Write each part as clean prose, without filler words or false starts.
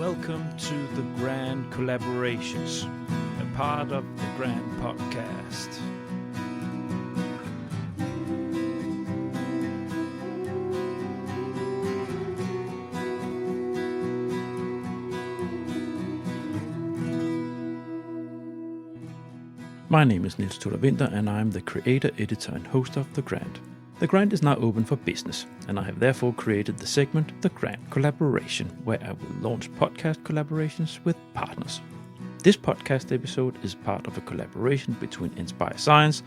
welcome to the Grand Collaborations, a part of the Grand Podcast. My name is Niels Tuller Winter, and I'm the creator, editor, and host of The Grand. The Grand is now open for business, and I have therefore created the segment The Grand Collaboration, where I will launch podcast collaborations with partners. This podcast episode is part of a collaboration between Enspire Science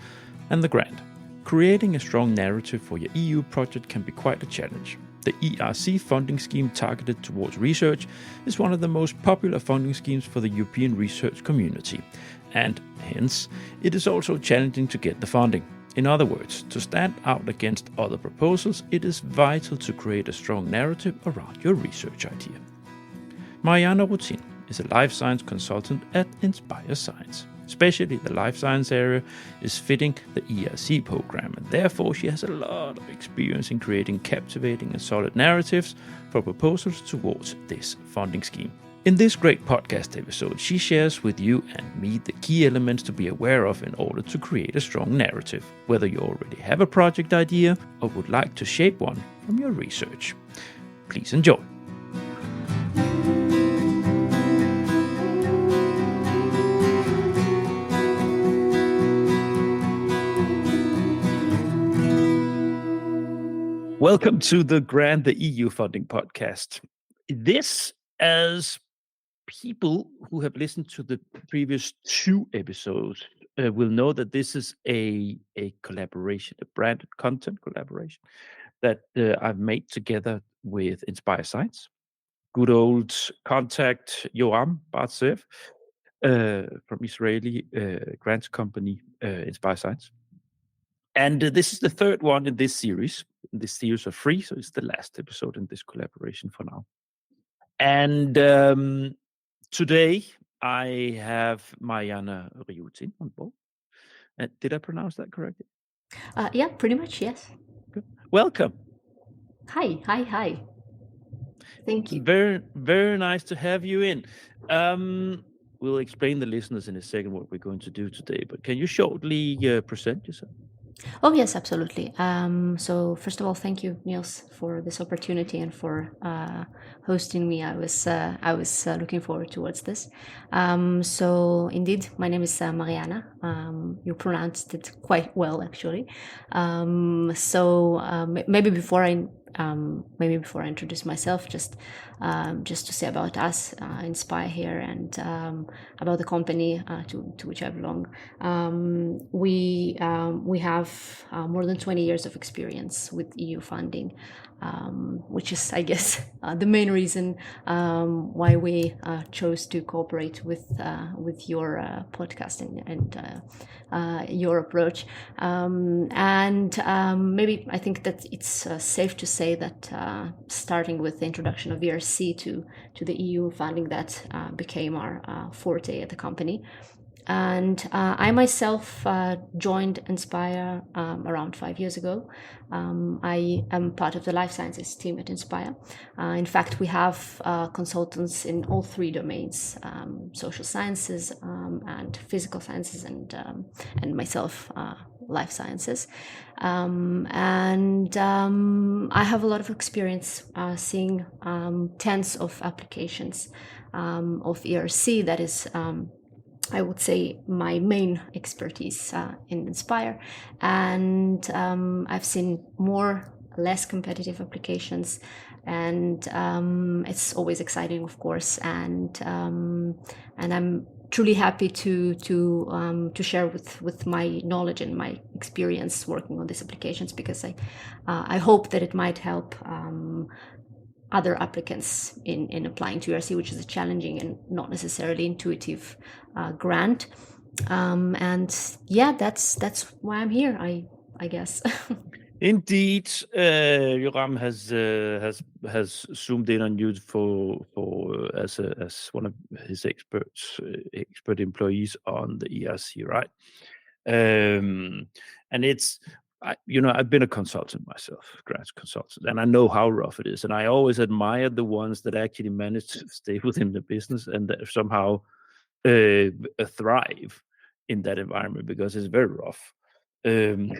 and The Grand. Creating a strong narrative for your EU project can be quite a challenge. The ERC funding scheme targeted towards research is one of the most popular funding schemes for the European research community, and hence it is also challenging to get the funding. In other words, to stand out against other proposals, it is vital to create a strong narrative around your research idea. Marianna Rutin is a life science consultant at Enspire Science. Especially the life science area is fitting the ERC program, and therefore she has a lot of experience in creating captivating and solid narratives for proposals towards this funding scheme. In this great podcast episode, she shares with you and me the key elements to be aware of in order to create a strong narrative, whether you already have a project idea or would like to shape one from your research. Please enjoy. Welcome to the Grand, the EU funding podcast. This, as people who have listened to the previous two episodes will know, that this is a collaboration, a branded content collaboration that I've made together with Enspire Science. Good old contact Yoram Bartsev from Israeli grants company Enspire Science. And this is the third one in this series. This series of three, so it's the last episode in this collaboration for now. And today I have Marianna Rutin on board. Did I pronounce that correctly? Yeah, pretty much, yes. Good. Welcome. Hi. Thank you. Very, very nice to have you in. We'll explain the listeners in a second what we're going to do today, but can you shortly present yourself? Oh, yes, absolutely. So first of all, thank you, Niels, for this opportunity and for hosting me. I was looking forward towards this. So indeed, my name is Marianna. You pronounced it quite well, actually. Maybe before I introduce myself, just to say about us, Inspire here, and about the company to which I belong. We have more than 20 years of experience with EU funding, which is, I guess, the main reason why we chose to cooperate with your podcast and your approach. Maybe I think that it's safe to say that starting with the introduction of ERC to the EU funding, that became our forte at the company. And I myself joined Inspire around 5 years ago. I am part of the life sciences team at Inspire. In fact, we have consultants in all three domains: social sciences and physical sciences, and myself, life sciences. I have a lot of experience seeing tens of applications of ERC. That is, I would say, my main expertise in Inspire. And I've seen more, less competitive applications, and it's always exciting, of course. And I'm truly happy to share with my knowledge and my experience working on these applications, because I hope that it might help other applicants in applying to ERC, which is a challenging and not necessarily intuitive grant. And yeah, that's why I'm here, I guess. Indeed, Yoram has zoomed in on you as one of his expert employees on the ERC, right? And it's I've been a consultant myself, grants consultant, and I know how rough it is. And I always admire the ones that actually manage to stay within the business and that somehow thrive in that environment because it's very rough. Um,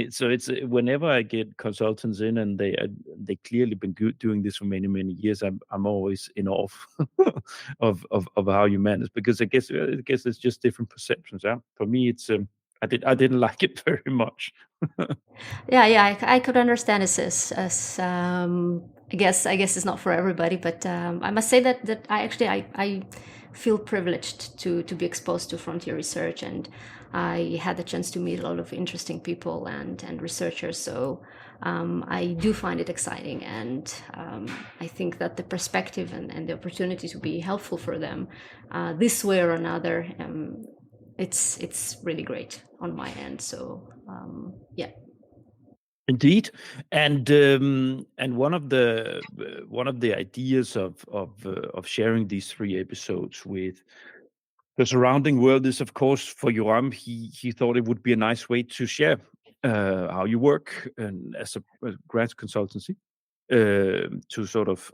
so it's whenever I get consultants in and they clearly been doing this for many years, I'm always in awe of how you manage because I guess it's just different perceptions. Yeah, for me it's I didn't like it very much. Yeah, I could understand this as I guess it's not for everybody, but I must say that I feel privileged to be exposed to frontier research, and I had the chance to meet a lot of interesting people and researchers. So I do find it exciting, and I think that the perspective and the opportunity to be helpful for them this way or another, it's really great on my end. So yeah. Indeed, and one of the ideas of sharing these 3 episodes with the surrounding world is, of course, for Joram. He thought it would be a nice way to share how you work and as a grants consultancy, to sort of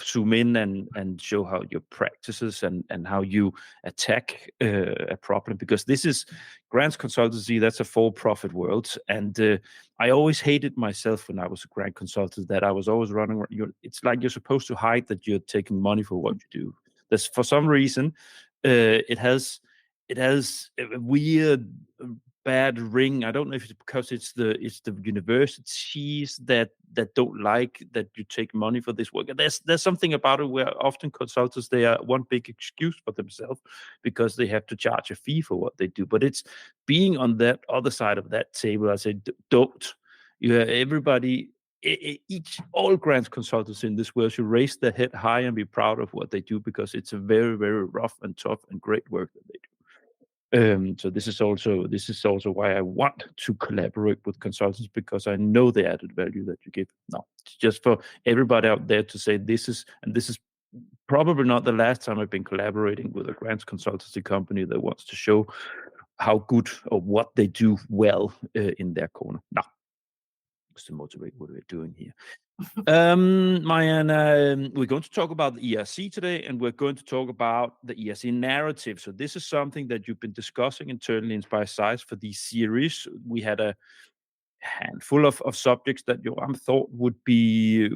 zoom in and show how your practices and how you attack a problem, because this is grants consultancy. That's a for-profit world, and I always hated myself when I was a grant consultant that I was always running around. It's like you're supposed to hide that you're taking money for what you do. There's, for some reason, it has a weird bad ring. I don't know if it's because it's the universities that don't like that you take money for this work. There's something about it where often consultants, they are one big excuse for themselves because they have to charge a fee for what they do. But it's being on that other side of that table. I say, don't. You have everybody. All grants consultants in this world should raise their head high and be proud of what they do, because it's a very rough and tough and great work that they do. So this is also why I want to collaborate with consultants, because I know the added value that you give. Now, it's just for everybody out there to say this is probably not the last time I've been collaborating with a grants consultancy company that wants to show how good or what they do well in their corner. Now, just to motivate what we're doing here. Marianna, we're going to talk about the ERC today, and we're going to talk about the ERC narrative. So this is something that you've been discussing internally in Inspire Science for these series. We had a handful of subjects that Joram thought would be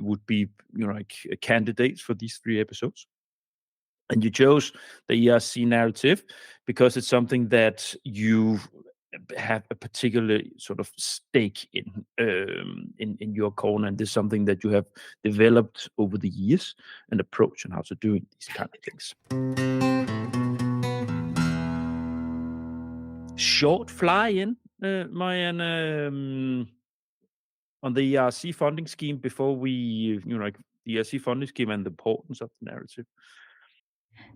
like candidates for these 3 episodes. And you chose the ERC narrative because it's something that you have a particular sort of stake in your corner, and this is something that you have developed over the years, an approach on how to do these kind of things. Short fly-in, Marianne, on the ERC funding scheme before we, like the ERC funding scheme and the importance of the narrative.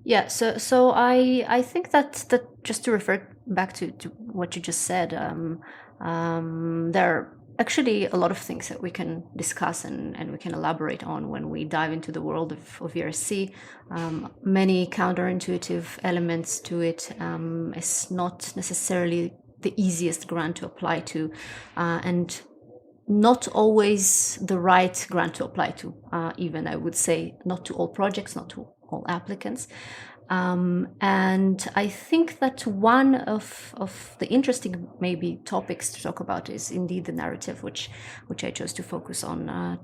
Yeah, so I think that just to refer back to what you just said, there are actually a lot of things that we can discuss and we can elaborate on when we dive into the world of ERC. Many counterintuitive elements to it. It's not necessarily the easiest grant to apply to, and not always the right grant to apply to. Even I would say not to all projects, not to all applicants. And I think that one of the interesting maybe topics to talk about is indeed the narrative, which I chose to focus on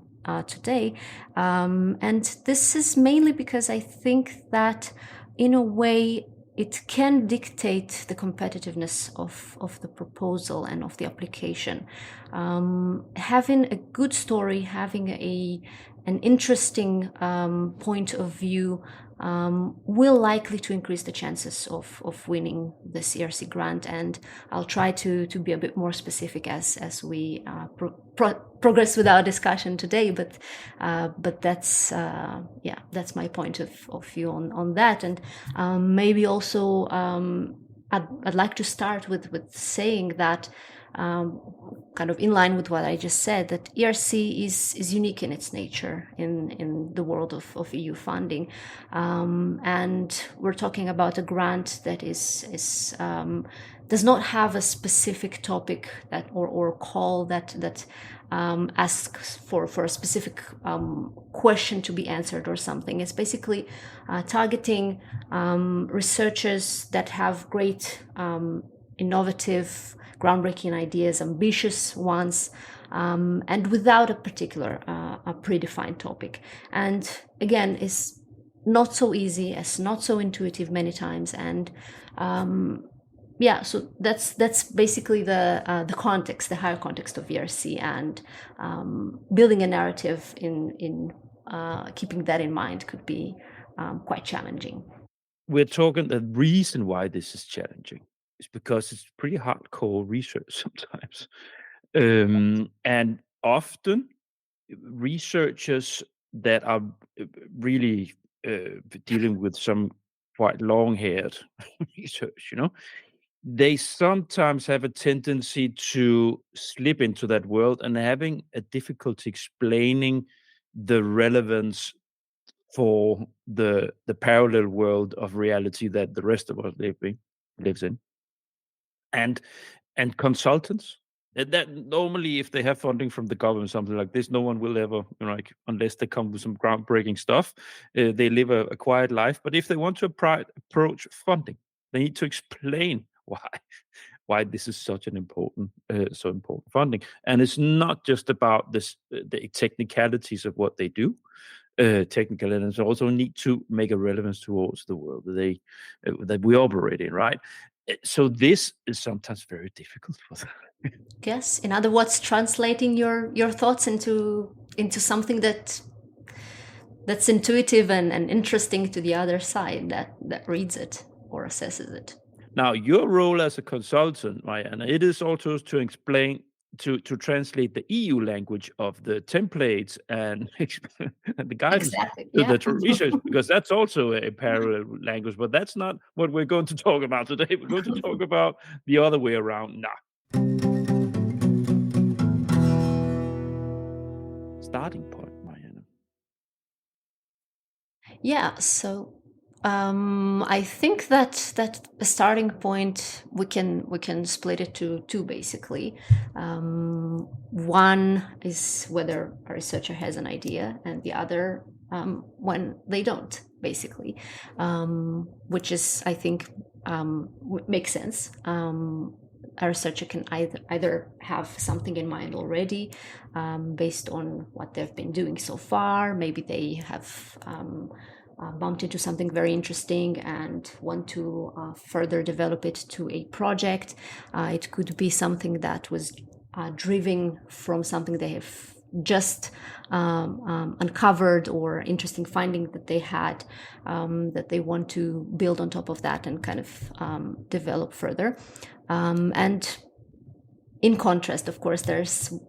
today. And this is mainly because I think that in a way it can dictate the competitiveness of the proposal and of the application. Having a good story, having an interesting point of view will likely to increase the chances of winning this ERC grant. And I'll try to be a bit more specific as we progress with our discussion today. But that's that's my point of view on that. And maybe also I'd like to start with saying that, kind of in line with what I just said, that ERC is unique in its nature in the world of EU funding, and we're talking about a grant that does not have a specific topic that or call that asks for a specific question to be answered or something. It's basically targeting researchers that have great innovative, groundbreaking ideas, ambitious ones, and without a particular a predefined topic. And again, it's not so easy, it's not so intuitive many times, and so that's basically the context, the higher context of ERC, and building a narrative in keeping that in mind could be quite challenging. We're talking the reason why this is challenging is because it's pretty hardcore research sometimes. And often researchers that are really dealing with some quite long-haired research, they sometimes have a tendency to slip into that world and having a difficulty explaining the relevance for the parallel world of reality that the rest of us lives in. And consultants that normally, if they have funding from the government, something like this, no one will ever, like, unless they come with some groundbreaking stuff, they live a quiet life. But if they want to approach funding, they need to explain why this is such an important funding. And it's not just about this the technicalities of what they do, technical, and also need to make a relevance towards the world that we operate in, right? So this is sometimes very difficult for them. Yes, in other words, translating your thoughts into something that's intuitive and interesting to the other side that reads it or assesses it. Now, your role as a consultant, Marianna, it is also to explain, to translate the EU language of the templates and the guidance Exactly. to Yeah. the research, because that's also a parallel language. But that's not what we're going to talk about today. We're going to talk about the other way around now. Starting point, Marianna. Yeah. So I think that a starting point, we can split it to two basically. One is whether a researcher has an idea, and the other when they don't, basically, which is, I think, makes sense. A researcher can either have something in mind already, based on what they've been doing so far. Maybe they have bumped into something very interesting and want to further develop it to a project. It could be something that was driven from something they have just uncovered, or interesting finding that they had, that they want to build on top of that and kind of develop further. And in contrast, of course,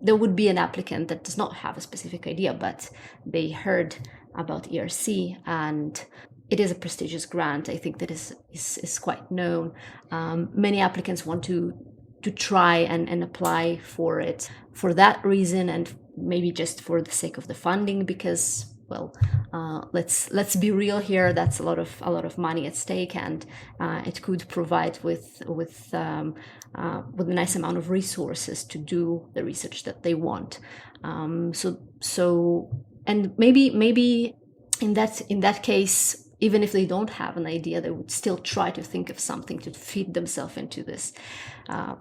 there would be an applicant that does not have a specific idea, but they heard about ERC, and it is a prestigious grant. I think that is quite known. Many applicants want to try and apply for it for that reason, and maybe just for the sake of the funding, because, well, let's be real here. That's a lot of money at stake, and it could provide with a nice amount of resources to do the research that they want. So and maybe in that case, even if they don't have an idea, they would still try to think of something to feed themselves into this,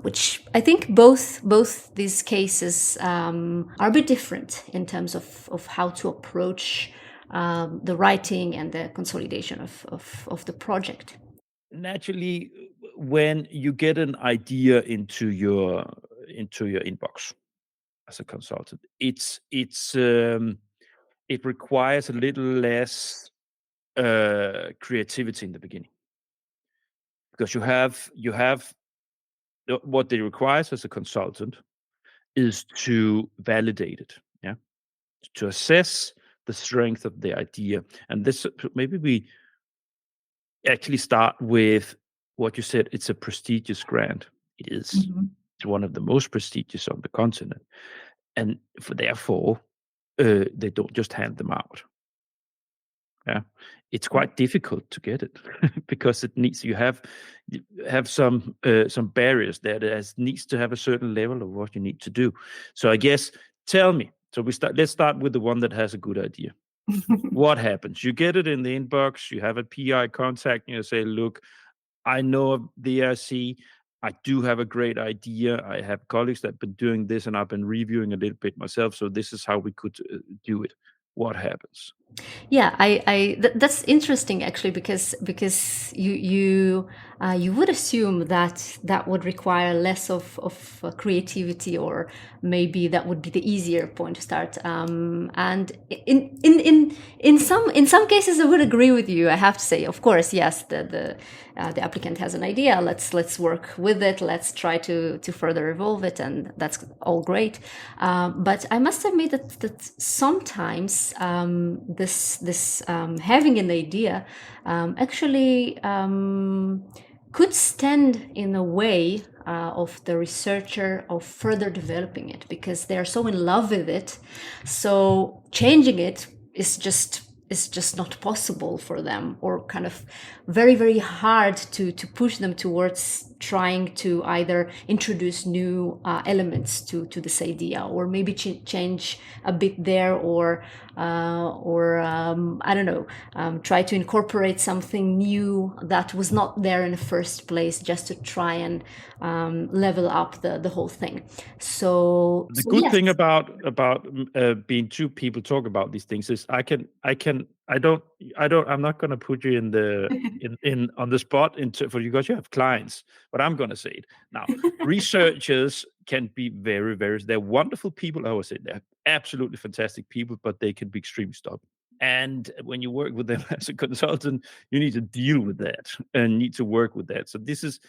which I think both these cases are a bit different in terms of how to approach the writing and the consolidation of the project. Naturally, when you get an idea into your inbox as a consultant, it requires a little less creativity in the beginning, because you have what they requires as a consultant is to validate it, yeah, to assess the strength of the idea. And this, maybe we actually start with what you said. It's a prestigious grant. It is. Mm-hmm. It's one of the most prestigious on the continent, and therefore they don't just hand them out. Yeah, it's quite difficult to get it because it needs you have some barriers there that needs to have a certain level of what you need to do. So I guess tell me. So let's start with the one that has a good idea. What happens? You get it in the inbox. You have a PI contact, and you say, "Look, I know of the ERC. I do have a great idea. I have colleagues that have been doing this, and I've been reviewing a little bit myself. So this is how we could do it." What happens? Yeah, that's interesting actually, because you would assume that that would require less of creativity, or maybe that would be the easier point to start. And in some cases, I would agree with you. I have to say, of course, yes, the applicant has an idea. Let's work with it. Let's try to further evolve it, and that's all great. But I must admit that sometimes this having an idea actually could stand in the way of the researcher of further developing it, because they're so in love with it. So changing it is just not possible for them, or kind of very, very hard to push them towards trying to either introduce new elements to this idea, or maybe change a bit there, or I don't know, try to incorporate something new that was not there in the first place, just to try and level up the whole thing. So The good yes. thing about being two people talk about these things is I'm not going to put you in the in on the spot for you, because you have clients, but I'm going to say it now. Researchers can be very, very, they're wonderful people. I always say they're absolutely fantastic people, but they can be extremely stubborn. And when you work with them as a consultant, you need to deal with that and need to work with that. So this is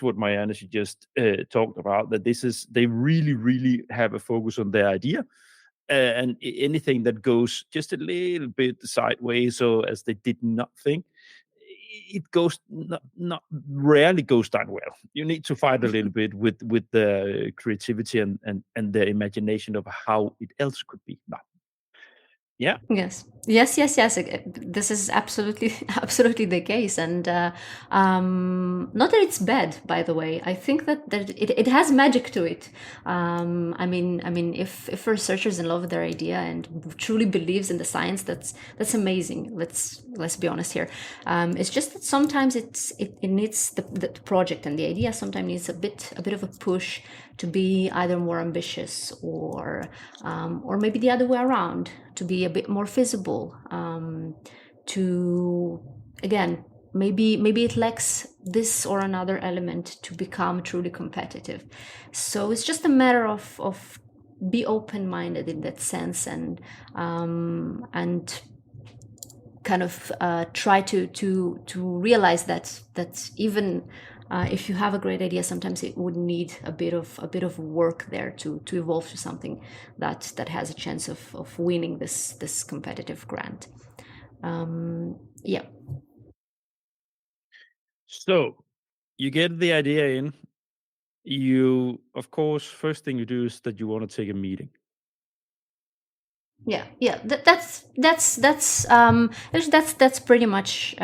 what Marianna, she just talked about. That they really, really have a focus on their idea, and anything that goes just a little bit sideways, or as they did not think, it goes not rarely goes down well. You need to fight a little bit with the creativity and the imagination of how it else could be. Now, yeah. Yes. This is absolutely absolutely the case, and not that it's bad, by the way. I think that it has magic to it. I mean, if a researcher is in love with their idea and truly believes in the science, that's amazing. Let's be honest here. It's just that sometimes it needs the project and the idea sometimes needs a bit of a push to be either more ambitious, or maybe the other way around, to be a bit more visible, to, again, maybe it lacks this or another element to become truly competitive. So it's just a matter of be open-minded in that sense, and kind of try to realize that even if you have a great idea, sometimes it would need a bit of work there to evolve to something that has a chance of winning this competitive grant. Yeah. So you get the idea in. You, of course, first thing you do is that you want to take a meeting. Yeah. That's pretty much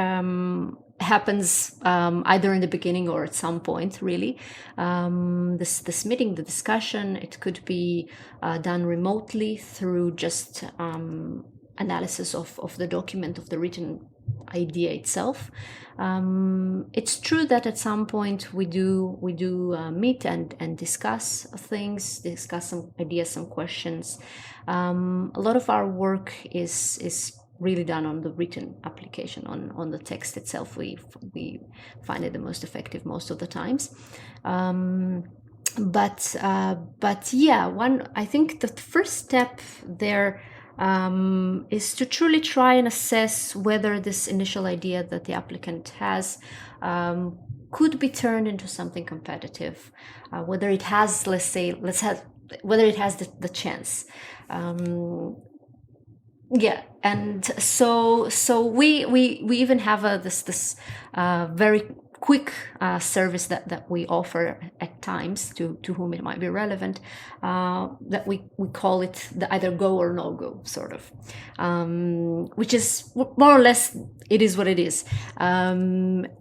happens either in the beginning or at some point, really. This meeting, the discussion, it could be done remotely through just analysis of the document, of the written idea itself. It's true that at some point we do meet and discuss things, discuss some ideas, some questions. A lot of our work is really done on the written application, on the text itself. We find it the most effective most of the times. But yeah, I think the first step there is to truly try and assess whether this initial idea that the applicant has could be turned into something competitive, whether it has, whether it has the chance. Yeah, and so we even have this very quick service that we offer at times to whom it might be relevant, that we call it the either go or no go sort of, which is more or less, it is what it is.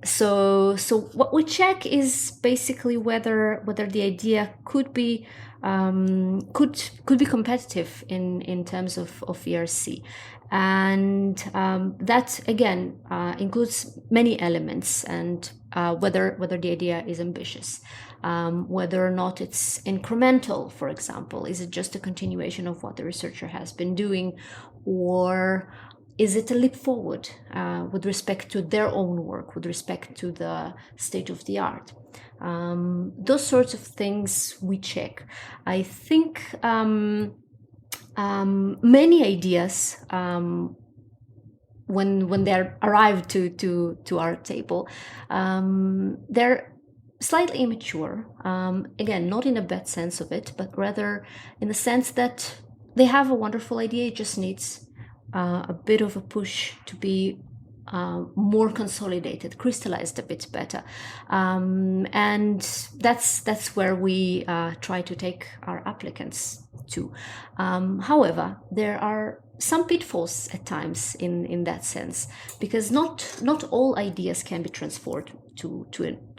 So what we check is basically whether the idea could be competitive in terms of ERC. And that again includes many elements, and whether the idea is ambitious, whether or not it's incremental, for example. Is it just a continuation of what the researcher has been doing, or is it a leap forward with respect to their own work, with respect to the state of the art? Those sorts of things we check. I think many ideas, when they arrive to our table, they're slightly immature. Again, not in a bad sense of it, but rather in the sense that they have a wonderful idea. It just needs a bit of a push to be more consolidated, crystallized a bit better, and that's where we try to take our applicants to. However, there are some pitfalls at times in that sense, because not all ideas can be transferred to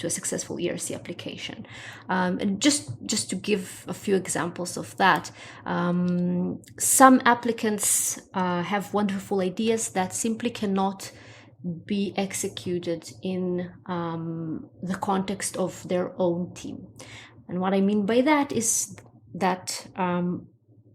a successful ERC application. And just to give a few examples of that, some applicants have wonderful ideas that simply cannot be executed in the context of their own team. And what I mean by that is that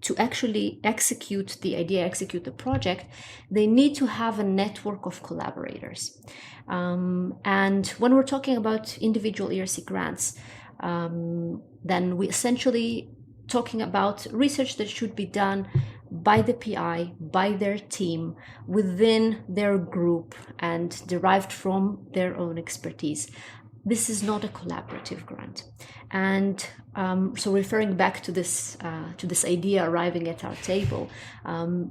to actually execute the idea, execute the project, they need to have a network of collaborators. And when we're talking about individual ERC grants, then we essentially talking about research that should be done by the PI, by their team, within their group, and derived from their own expertise. This is not a collaborative grant. And so referring back to this idea arriving at our table,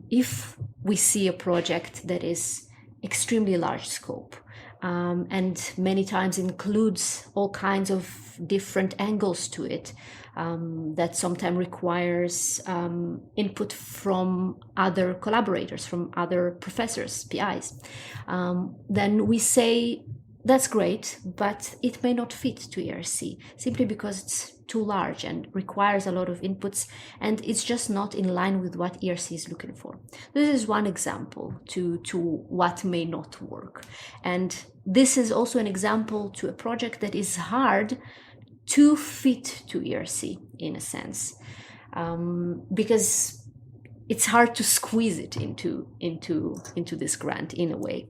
if we see a project that is extremely large scope, and many times includes all kinds of different angles to it, that sometimes requires input from other collaborators, from other professors, PIs, then we say, that's great, but it may not fit to ERC, simply because it's too large and requires a lot of inputs, and it's just not in line with what ERC is looking for. This is one example to what may not work. And this is also an example to a project that is hard to fit to ERC in a sense, because it's hard to squeeze it into this grant in a way.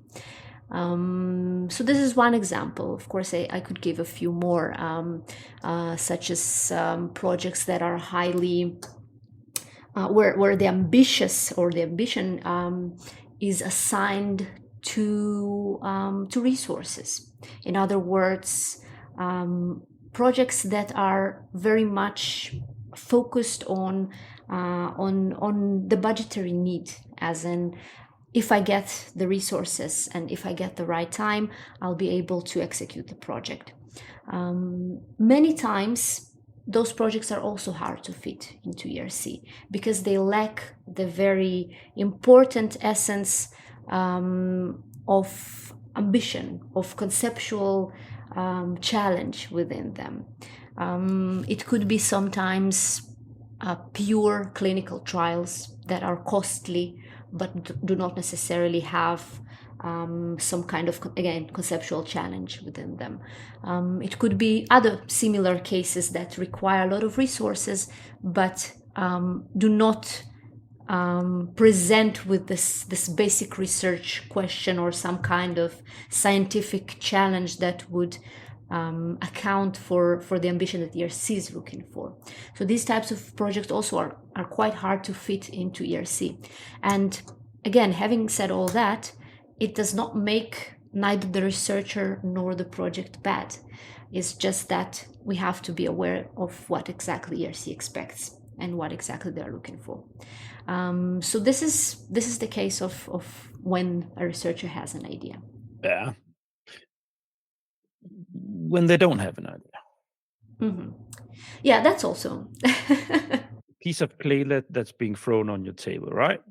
So this is one example. Of course, I could give a few more, such as projects that are highly, where the ambition is assigned to resources. In other words, projects that are very much focused on the budgetary need, as in, if I get the resources and if I get the right time, I'll be able to execute the project. Many times, those projects are also hard to fit into ERC because they lack the very important essence of ambition, of conceptual challenge within them. It could be sometimes pure clinical trials that are costly, but do not necessarily have some kind of, again, conceptual challenge within them. It could be other similar cases that require a lot of resources, but do not present with this basic research question or some kind of scientific challenge that would account for the ambition that ERC is looking for. So these types of projects also are quite hard to fit into ERC. And again, having said all that, it does not make neither the researcher nor the project bad. It's just that we have to be aware of what exactly ERC expects and what exactly they're looking for. So this is the case of when a researcher has an idea. Yeah. when they don't have an idea? Mm-hmm. Yeah, that's also. Piece of clay that's being thrown on your table, right?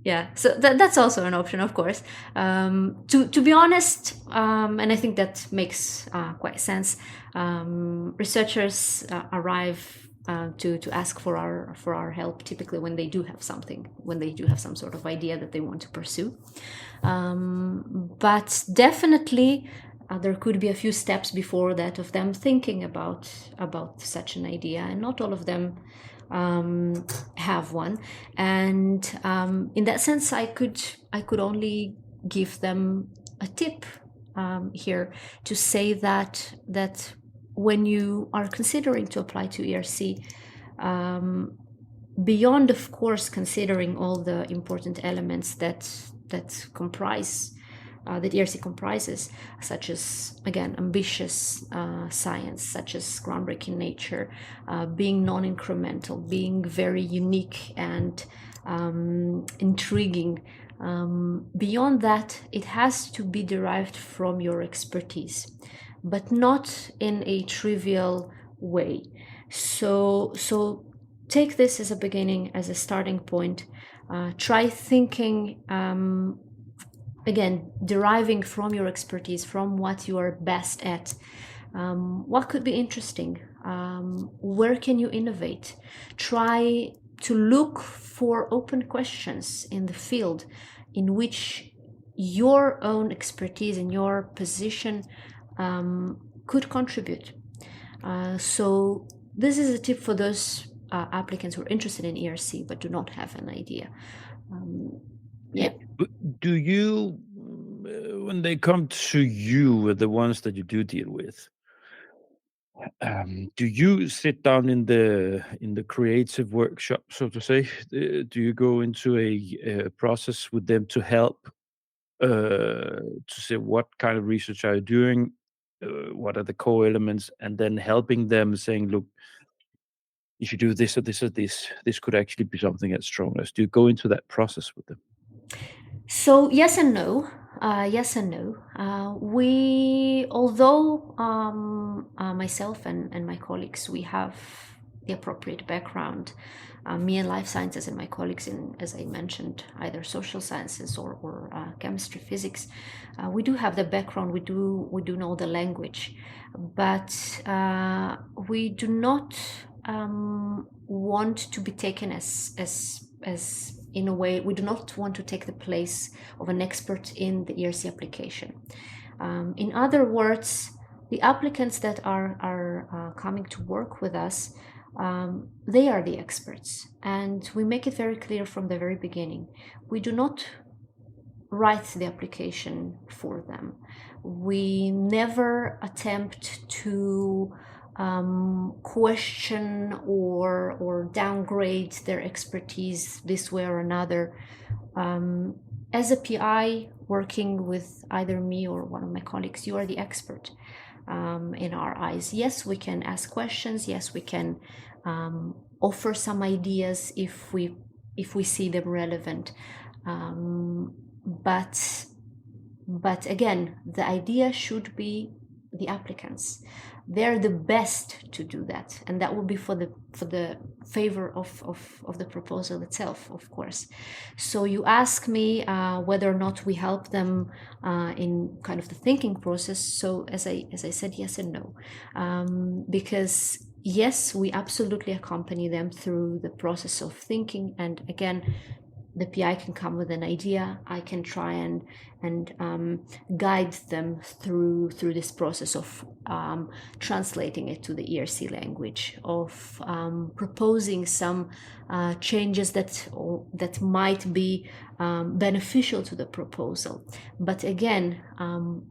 Yeah, so that's also an option, of course. To be honest, and I think that makes quite sense. Researchers arrive to ask for our help typically when they do have something, when they do have some sort of idea that they want to pursue. But definitely, there could be a few steps before that of them thinking about such an idea, and not all of them have one. And in that sense, I could only give them a tip here to say that when you are considering to apply to ERC, beyond, of course, considering all the important elements that comprise that ERC comprises, such as, again, ambitious science, such as groundbreaking nature, being non-incremental, being very unique and intriguing. Beyond that, it has to be derived from your expertise, but not in a trivial way. So take this as a beginning, as a starting point. Try thinking, again, deriving from your expertise, from what you are best at. What could be interesting? Where can you innovate? Try to look for open questions in the field in which your own expertise and your position could contribute. So this is a tip for those applicants who are interested in ERC but do not have an idea. Yeah. Do you, when they come to you, the ones that you do deal with, do you sit down in the creative workshop, so to say? Do you go into a process with them to help to say what kind of research are you doing, what are the core elements, and then helping them saying, look, if you do this or this or this could actually be something as strong as. Do you go into that process with them? So yes and no. Yes and no. Although myself and my colleagues, we have the appropriate background. Me in life sciences and my colleagues in, as I mentioned, either social sciences or chemistry, physics. We do have the background. We do know the language, but we do not want to be taken as in a way, we do not want to take the place of an expert in the ERC application. In other words, the applicants that are coming to work with us, they are the experts, and we make it very clear from the very beginning. We do not write the application for them. We never attempt to question or downgrade their expertise this way or another. As a PI working with either me or one of my colleagues, you are the expert in our eyes. Yes, we can ask questions. Yes, we can offer some ideas if we see them relevant. But again, the idea should be the applicants. They're the best to do that, and that will be for the favor of the proposal itself, of course. So you ask me whether or not we help them in kind of the thinking process. So as I said, yes and no, because yes, we absolutely accompany them through the process of thinking, and again, the PI can come with an idea. I can try and guide them through this process of translating it to the ERC language, of proposing some changes that might be beneficial to the proposal. But again,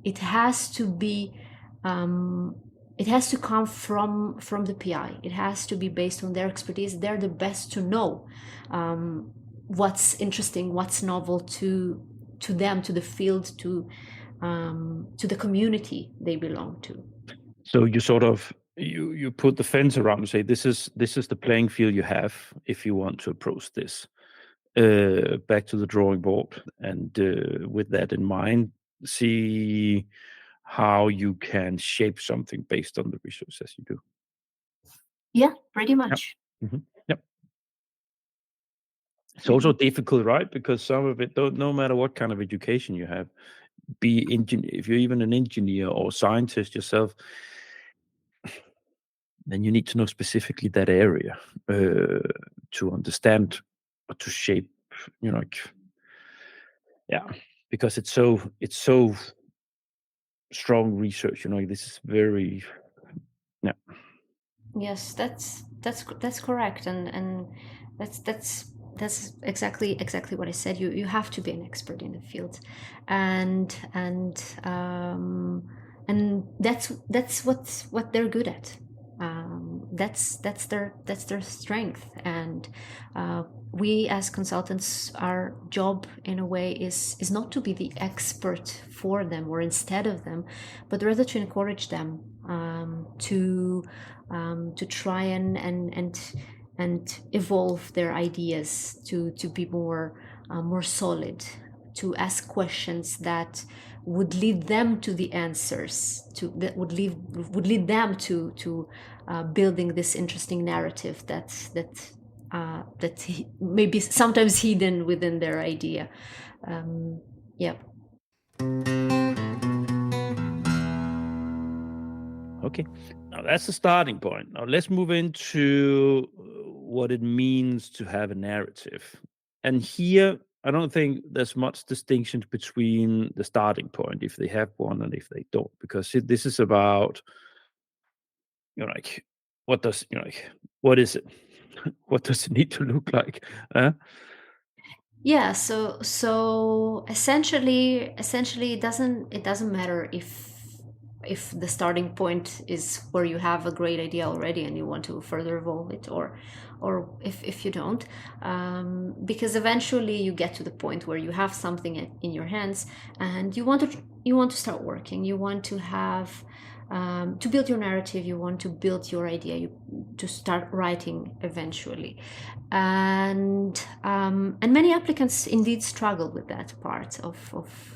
it has to be. It has to come from the PI. It has to be based on their expertise. They're the best to know what's interesting, what's novel to them, to the field, to the community they belong to. So you sort of you put the fence around and say this is the playing field you have if you want to approach this. Back to the drawing board, and with that in mind, see how you can shape something based on the research as you do. Yeah, pretty Yep. much. Yep. It's also difficult, right? Because some of it, no matter what kind of education you have, if you're even an engineer or scientist yourself, then you need to know specifically that area to understand or to shape, like, yeah, because it's so strong research. This is very, yeah. Yes, that's correct, and that's exactly what I said. You have to be an expert in the field, and and that's what they're good at. That's their strength, and we as consultants, our job in a way is not to be the expert for them or instead of them, but rather to encourage them to try and evolve their ideas to be more solid, to ask questions that would lead them to the answers, that would lead them to building this interesting narrative that maybe sometimes hidden within their idea. Yeah. Okay. Now that's the starting point. Now let's move into what it means to have a narrative. And here, I don't think there's much distinction between the starting point, if they have one and if they don't, because this is about, like, what is it? What does it need to look like? Yeah, so essentially it doesn't matter if the starting point is where you have a great idea already and you want to further evolve it, or if you don't, because eventually you get to the point where you have something in your hands and you want to start working. You want to have to build your narrative. You want to build your idea. To start writing eventually, and many applicants indeed struggle with that part of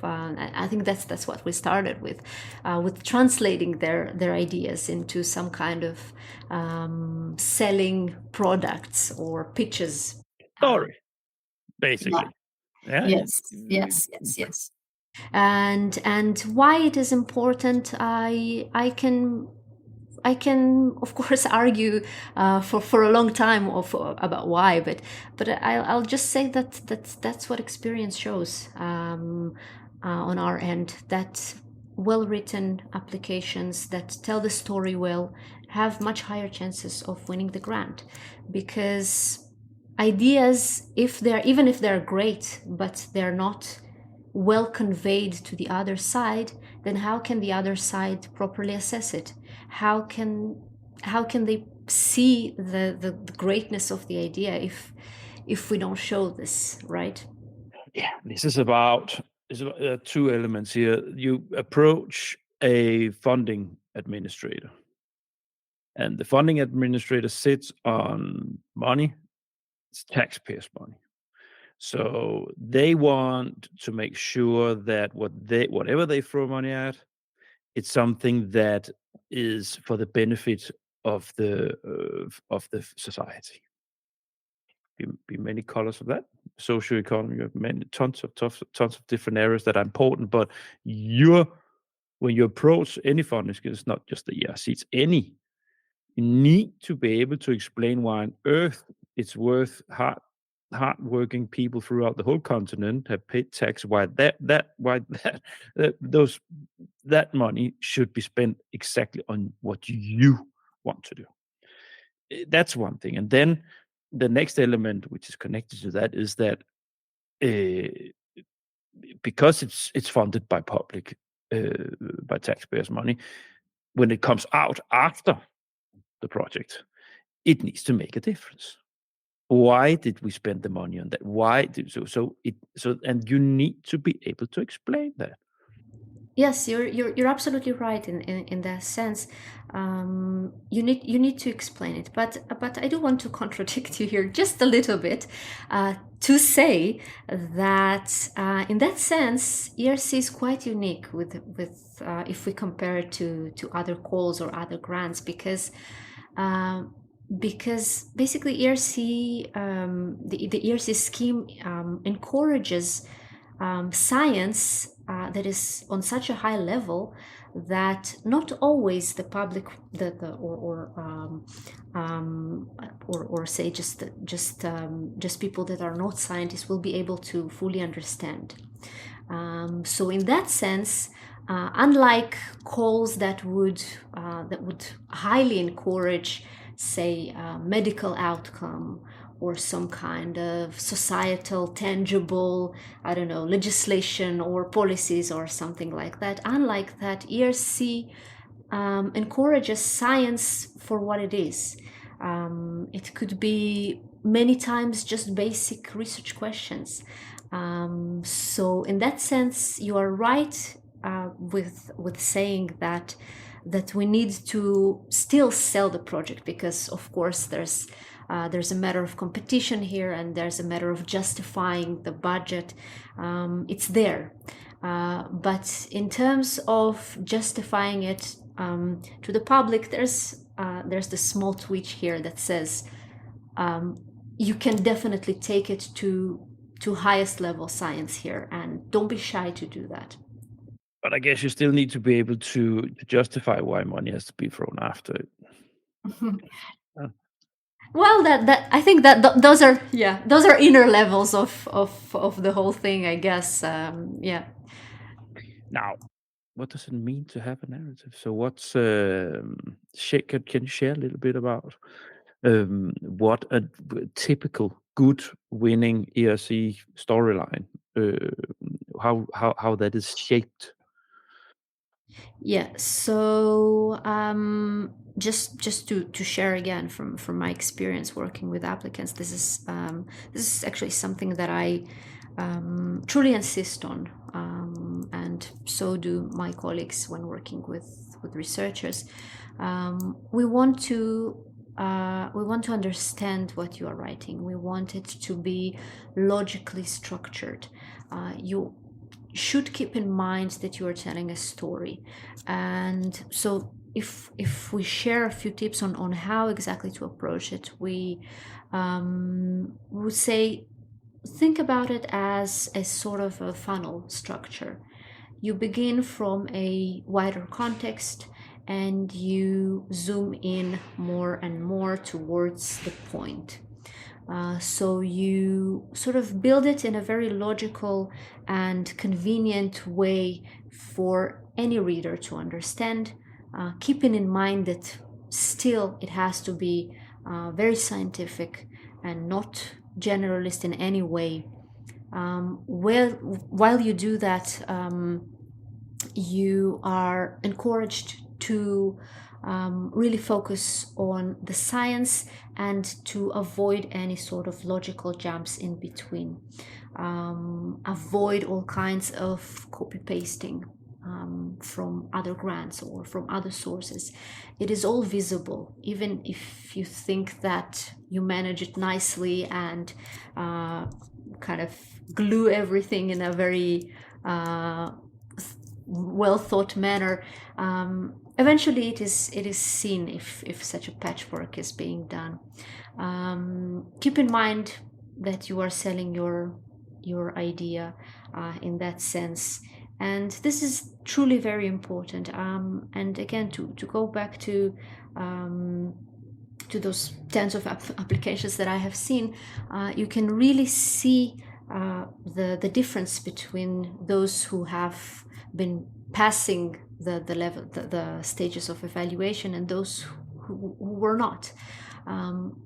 I think that's what we started with translating their ideas into some kind of selling products or pitches. Story, Yeah. basically. Yeah. Yes. Yes. Yes. Yes. And why it is important, I can of course argue for a long time about why, but I'll just say that's what experience shows on our end, that well-written applications that tell the story well have much higher chances of winning the grant, because ideas, even if they're great but they're not well conveyed to the other side, then how can the other side properly assess it? How can they see the greatness of the idea if we don't show this, right? Yeah, this is about two elements here. You approach a funding administrator, and the funding administrator sits on money. It's taxpayers' money. So they want to make sure that whatever they throw money at, it's something that is for the benefit of the society. Be many colors of that. Socioeconomy, you have tons of different areas that are important. But when you approach any funding scheme, it's not just the ERC, it's any. You need to be able to explain why on earth it's worth hardworking people throughout the whole continent have paid tax. Why that money should be spent exactly on what you want to do. That's one thing, and then the next element, which is connected to that, is that uh, because it's funded by public by taxpayers' money, when it comes out after the project, it needs to make a difference. Why did we spend the money on that? Why did so? And you need to be able to explain that. Yes, you're absolutely right in that sense. You need to explain it, but I do want to contradict you here just a little bit, to say that in that sense, ERC is quite unique with if we compare it to other calls or other grants, because basically ERC, the ERC scheme encourages science that is on such a high level that not always the public, or say just people that are not scientists will be able to fully understand. So in that sense, unlike calls that would highly encourage, say, medical outcome or some kind of societal, tangible, I don't know, legislation or policies or something like that. Unlike that, ERC encourages science for what it is. It could be many times just basic research questions. So in that sense, you are right with saying that we need to still sell the project, because of course there's a matter of competition here, and there's a matter of justifying the budget. It's there, but in terms of justifying it to the public, there's the small twitch here that says you can definitely take it to highest level science here, and don't be shy to do that. But I guess you still need to be able to justify why money has to be thrown after it. Uh, Well, that I think that those are, yeah, those are inner levels of the whole thing, I guess. Yeah. Now, what does it mean to have a narrative? So what's can you share a little bit about what a typical good winning ERC storyline, uh, how that is shaped? Yeah. So just to share again from my experience working with applicants, this is actually something that I truly insist on, and so do my colleagues when working with researchers. We want to understand what you are writing. We want it to be logically structured. You should keep in mind that you are telling a story. And so if we share a few tips on how exactly to approach it, we would say think about it as a sort of a funnel structure. You begin from a wider context and you zoom in more and more towards the point. So you sort of build it in a very logical and convenient way for any reader to understand, keeping in mind that still it has to be very scientific and not generalist in any way. While you do that, you are encouraged to really focus on the science and to avoid any sort of logical jumps in between. Avoid all kinds of copy pasting from other grants or from other sources. It is all visible, even if you think that you manage it nicely and kind of glue everything in a very well thought manner. Eventually it is seen if such a patchwork is being done. Keep in mind that you are selling your idea in that sense, and this is truly very important. And again, to go back to those tens of applications that I have seen, you can really see the difference between those who have been passing the level, the stages of evaluation, and those who were not.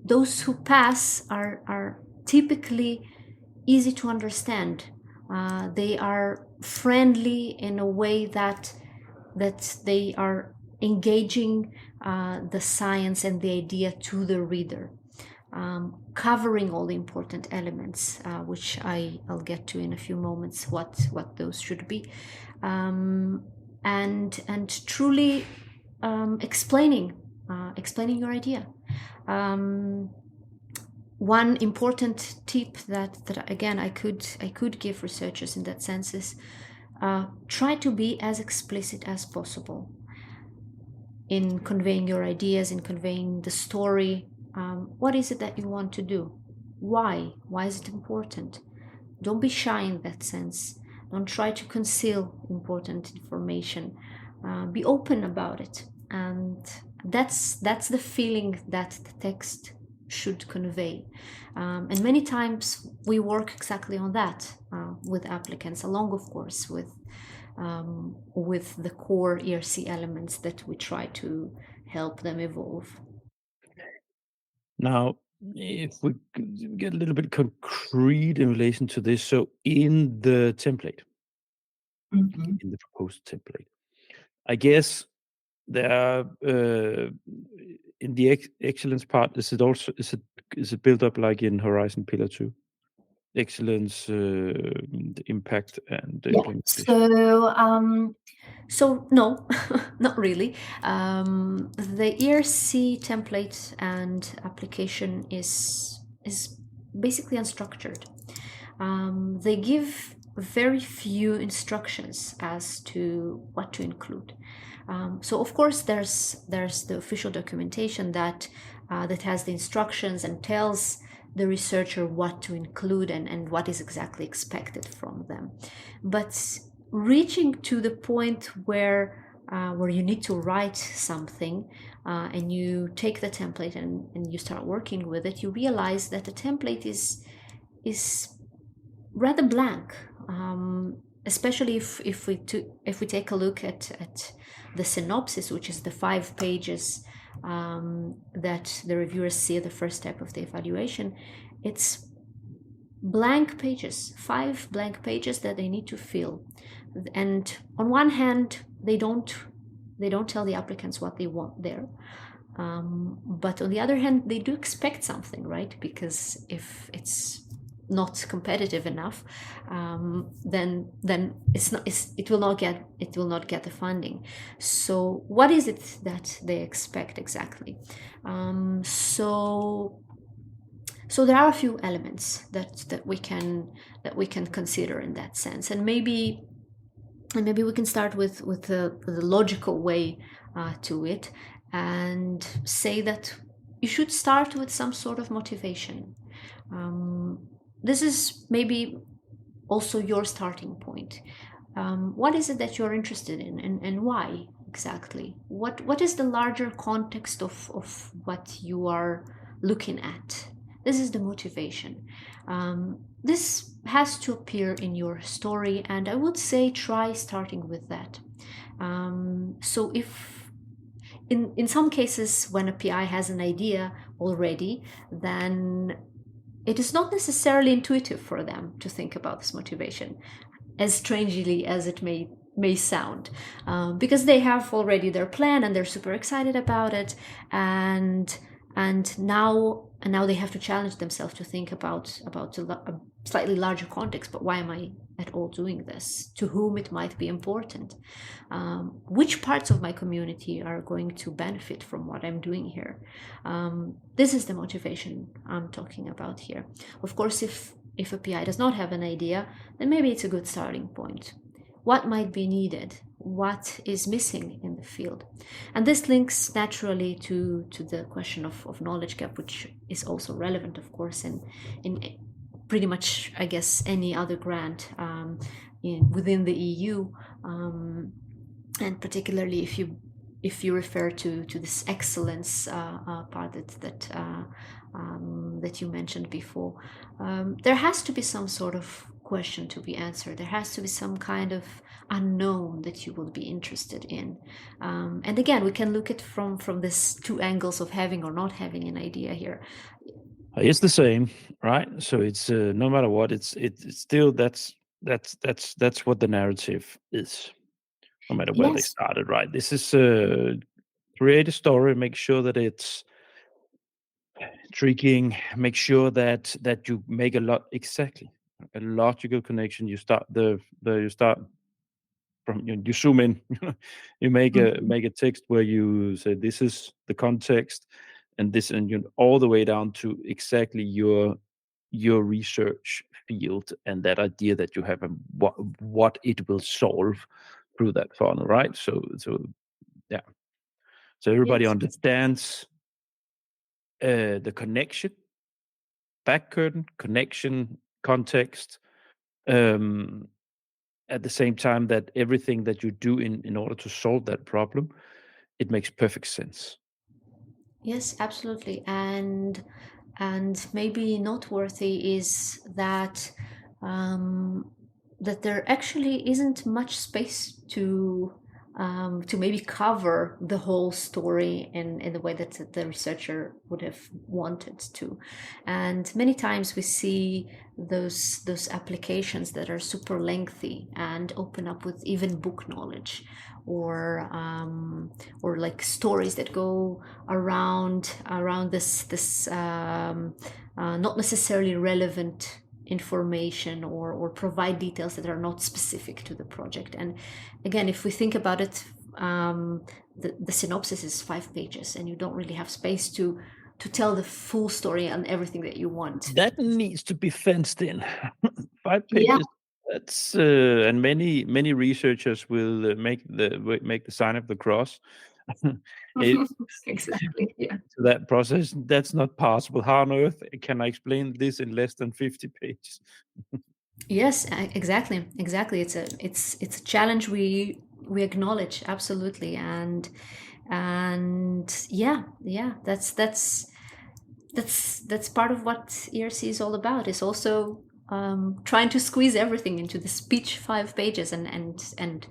Those who pass are typically easy to understand. They are friendly in a way that they are engaging the science and the idea to the reader, covering all the important elements, which I'll get to in a few moments, what those should be. and truly explaining your idea. One important tip that again I could give researchers in that sense is try to be as explicit as possible in conveying your ideas, in conveying the story. What is it that you want to do? Why? Why is it important? Don't be shy in that sense. Don't try to conceal important information. Be open about it, and that's the feeling that the text should convey. And many times we work exactly on that with applicants, along, of course, with the core ERC elements that we try to help them evolve. Now, if we get a little bit concrete in relation to this, so in the template, Mhm. in the proposed template, I guess there are in the excellence part, is it built up like in Horizon Pillar 2? Excellence, the impact and the Yeah. implementation. So no, not really. The ERC template and application is basically unstructured. They give very few instructions as to what to include. So of course there's the official documentation that that has the instructions and tells the researcher what to include and what is exactly expected from them. But reaching to the point where you need to write something and you take the template and you start working with it, you realize that the template is rather blank. Especially if we take a look at the synopsis, which is the 5 pages that the reviewers see at the first step of the evaluation. It's blank pages, 5 blank pages that they need to fill. And on one hand, they don't tell the applicants what they want there. But on the other hand, they do expect something, right? Because if it's not competitive enough, then it will not get the funding. So what is it that they expect exactly? So there are a few elements that we can consider in that sense, and maybe we can start with the logical way to it, and say that you should start with some sort of motivation. This is maybe also your starting point. What is it that you're interested in, and why exactly? What is the larger context of what you are looking at? This is the motivation. This has to appear in your story, and I would say try starting with that. So if in some cases, when a PI has an idea already, then it is not necessarily intuitive for them to think about this motivation, as strangely as it may sound, because they have already their plan and they're super excited about it, and now they have to challenge themselves to think about a slightly larger context. But why am I at all doing this? To whom it might be important? Which parts of my community are going to benefit from what I'm doing here? This is the motivation I'm talking about here. Of course, if a PI does not have an idea, then maybe it's a good starting point. What might be needed? What is missing in the field? And this links naturally to the question of knowledge gap, which is also relevant, of course, in pretty much, I guess, any other grant within the EU, and particularly if you refer to this excellence part that you mentioned before. There has to be some sort of question to be answered. There has to be some kind of unknown that you will be interested in. And again, we can look at from this 2 angles of having or not having an idea here. It's the same, right? So it's no matter what, it's still that's what the narrative is, no matter where they Yes. started, right? This is create a story, make sure that it's intriguing, make sure that you make a logical connection. You start from you zoom in, you make a text where you say this is the context, and this, and all the way down to exactly your research field and that idea that you have, and what it will solve through that funnel, right? So yeah, so everybody Yes. understands the connection, back curtain, connection, context, um, at the same time that everything that you do in order to solve that problem, it makes perfect sense. Yes, absolutely. And maybe noteworthy is that that there actually isn't much space to maybe cover the whole story in the way that the researcher would have wanted to. And many times we see those applications that are super lengthy and open up with even book knowledge, or like stories that go around this not necessarily relevant information, or provide details that are not specific to the project. And again, if we think about it, the synopsis is 5 pages, and you don't really have space to tell the full story and everything that you want. That needs to be fenced in. 5 Yeah. pages. That's and many researchers will make the sign of the cross. it, Exactly. Yeah. to that process, that's not possible. How on earth can I explain this in less than 50 pages? Yes, exactly. It's a challenge we acknowledge, absolutely. And yeah, that's part of what ERC is all about. Is also trying to squeeze everything into the speech 5 pages, and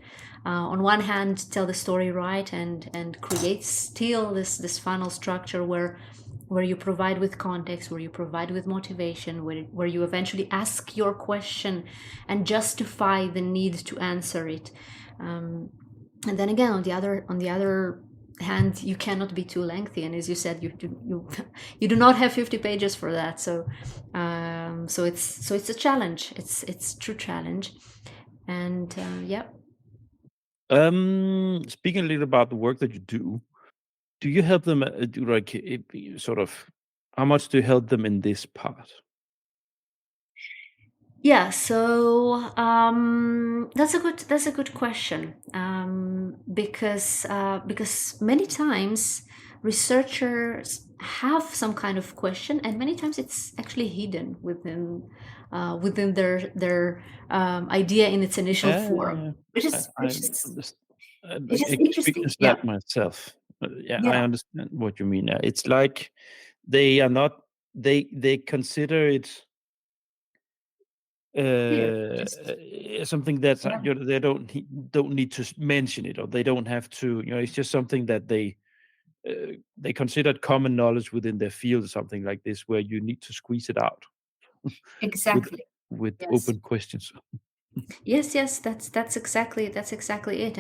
on one hand tell the story right, and create still this final structure where you provide with context, where you provide with motivation, where you eventually ask your question and justify the need to answer it. And then again, on the other hand, you cannot be too lengthy, and as you said, you do not have 50 pages for that. So it's a challenge. It's a true challenge. And yeah. Speaking a little about the work that you do you help them, do like sort of, how much do you help them in this part? Yeah, so that's a good question, because many times researchers have some kind of question, and many times it's actually hidden within their idea in its initial Yeah, yeah, form, yeah. which I is I which is underst which is I interesting. experienced Yeah, that myself. Yeah, I yeah, understand what you mean. It's like they are not, they consider it clear. Just something that's yeah, they don't need to mention it, or they don't have to. It's just something that they considered common knowledge within their field, or something like this, where you need to squeeze it out with exactly. with Yes. open questions. Yes, that's exactly it.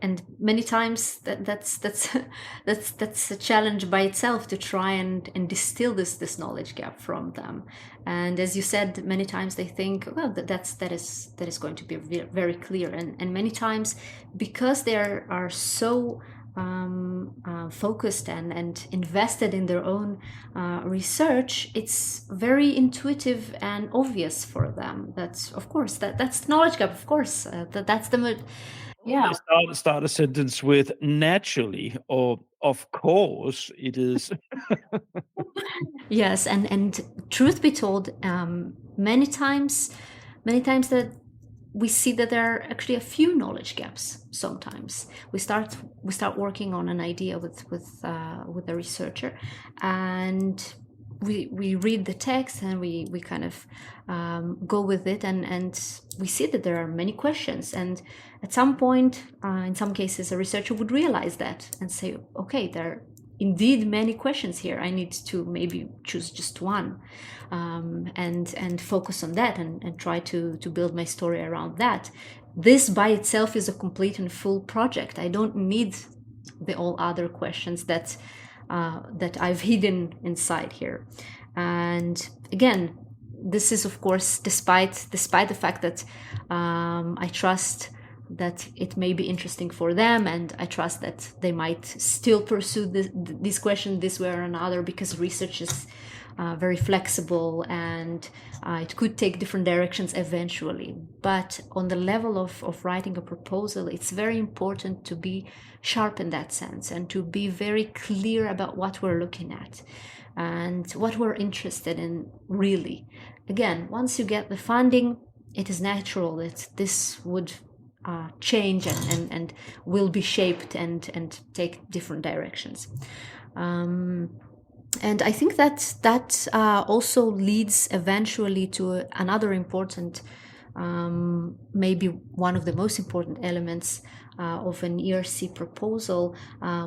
And many times that's that's a challenge by itself, to try and distill this knowledge gap from them. And as you said, many times they think, well, that is going to be very clear. And many times, because they are so focused and invested in their own research, it's very intuitive and obvious for them. That's, of course, that's the knowledge gap. Of course, that's yeah. They start a sentence with "naturally" or "of course it is." Yes, and truth be told, many times that we see that there are actually a few knowledge gaps. Sometimes we start working on an idea with a researcher, and we read the text, and we kind of go with it, and we see that there are many questions. And at some point, in some cases, a researcher would realize that and say, okay, there are indeed many questions here. I need to maybe choose just one, and focus on that, and try to build my story around that. This by itself is a complete and full project. I don't need the all other questions that I've hidden inside here. And again, this is, of course, despite the fact that I trust that it may be interesting for them, and I trust that they might still pursue this question this way or another, because research is very flexible, and it could take different directions eventually. But on the level of writing a proposal, it's very important to be sharp in that sense, and to be very clear about what we're looking at and what we're interested in, really. Again, once you get the funding, it is natural that this would change and will be shaped and take different directions. And I think that also leads eventually to another important, maybe one of the most important elements of an ERC proposal,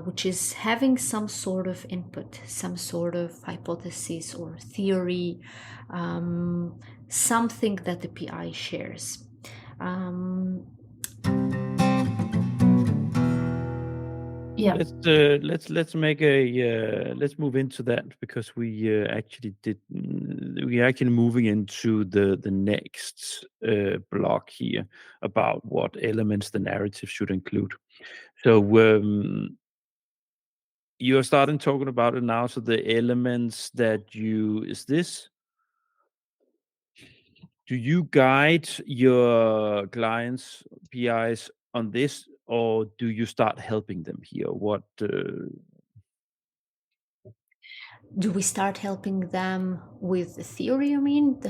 which is having some sort of input, some sort of hypothesis or theory, something that the PI shares. Yeah. Let's make a let's move into that, because we are actually moving into the next block here about what elements the narrative should include. So you are starting talking about it now. So the elements that do you guide your clients, PIs, on this, or do you start helping them here? What do we start helping them with the theory, you mean?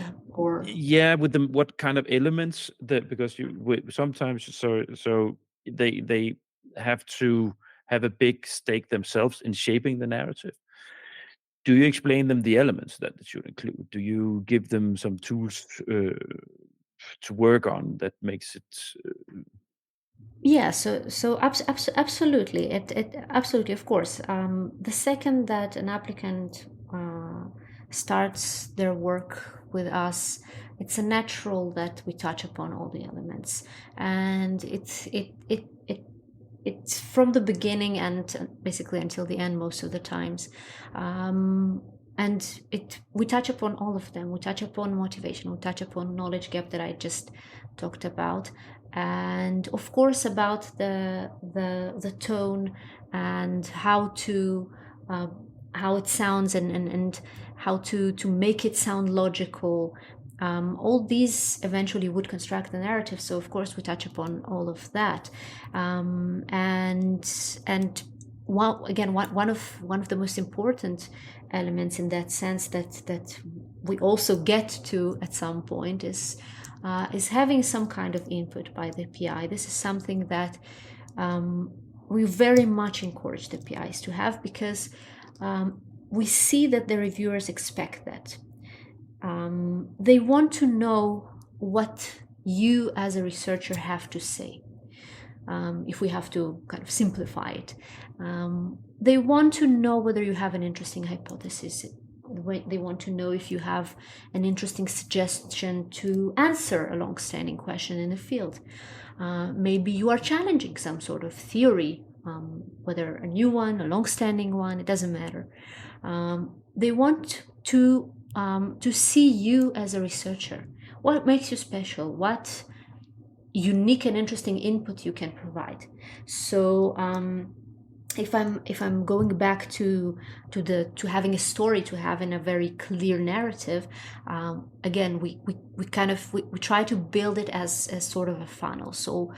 Yeah, with them, what kind of elements that, because sometimes, so they have to have a big stake themselves in shaping the narrative. Do you explain them the elements that it should include? Do you give them some tools to work on that makes it Yeah, so absolutely, it absolutely, of course. The second that an applicant starts their work with us, it's a natural that we touch upon all the elements, and it's from the beginning and basically until the end most of the times. And we touch upon all of them. We touch upon motivation, we touch upon knowledge gap that I just talked about, and of course about the tone and how it sounds, and how to make it sound logical. All these eventually would construct the narrative, so of course we touch upon all of that. And one of the most important elements in that sense that we also get to at some point is having some kind of input by the PI. This is something that we very much encourage the PIs to have, because we see that the reviewers expect that. They want to know what you as a researcher have to say. If we have to kind of simplify it, they want to know whether you have an interesting hypothesis. They want to know if you have an interesting suggestion to answer a long-standing question in the field. Maybe you are challenging some sort of theory, whether a new one, a long-standing one, it doesn't matter. They want to see you as a researcher. What makes you special? What unique and interesting input you can provide. So if I'm going back to having a story, to having a very clear narrative, again we try to build it as sort of a funnel. So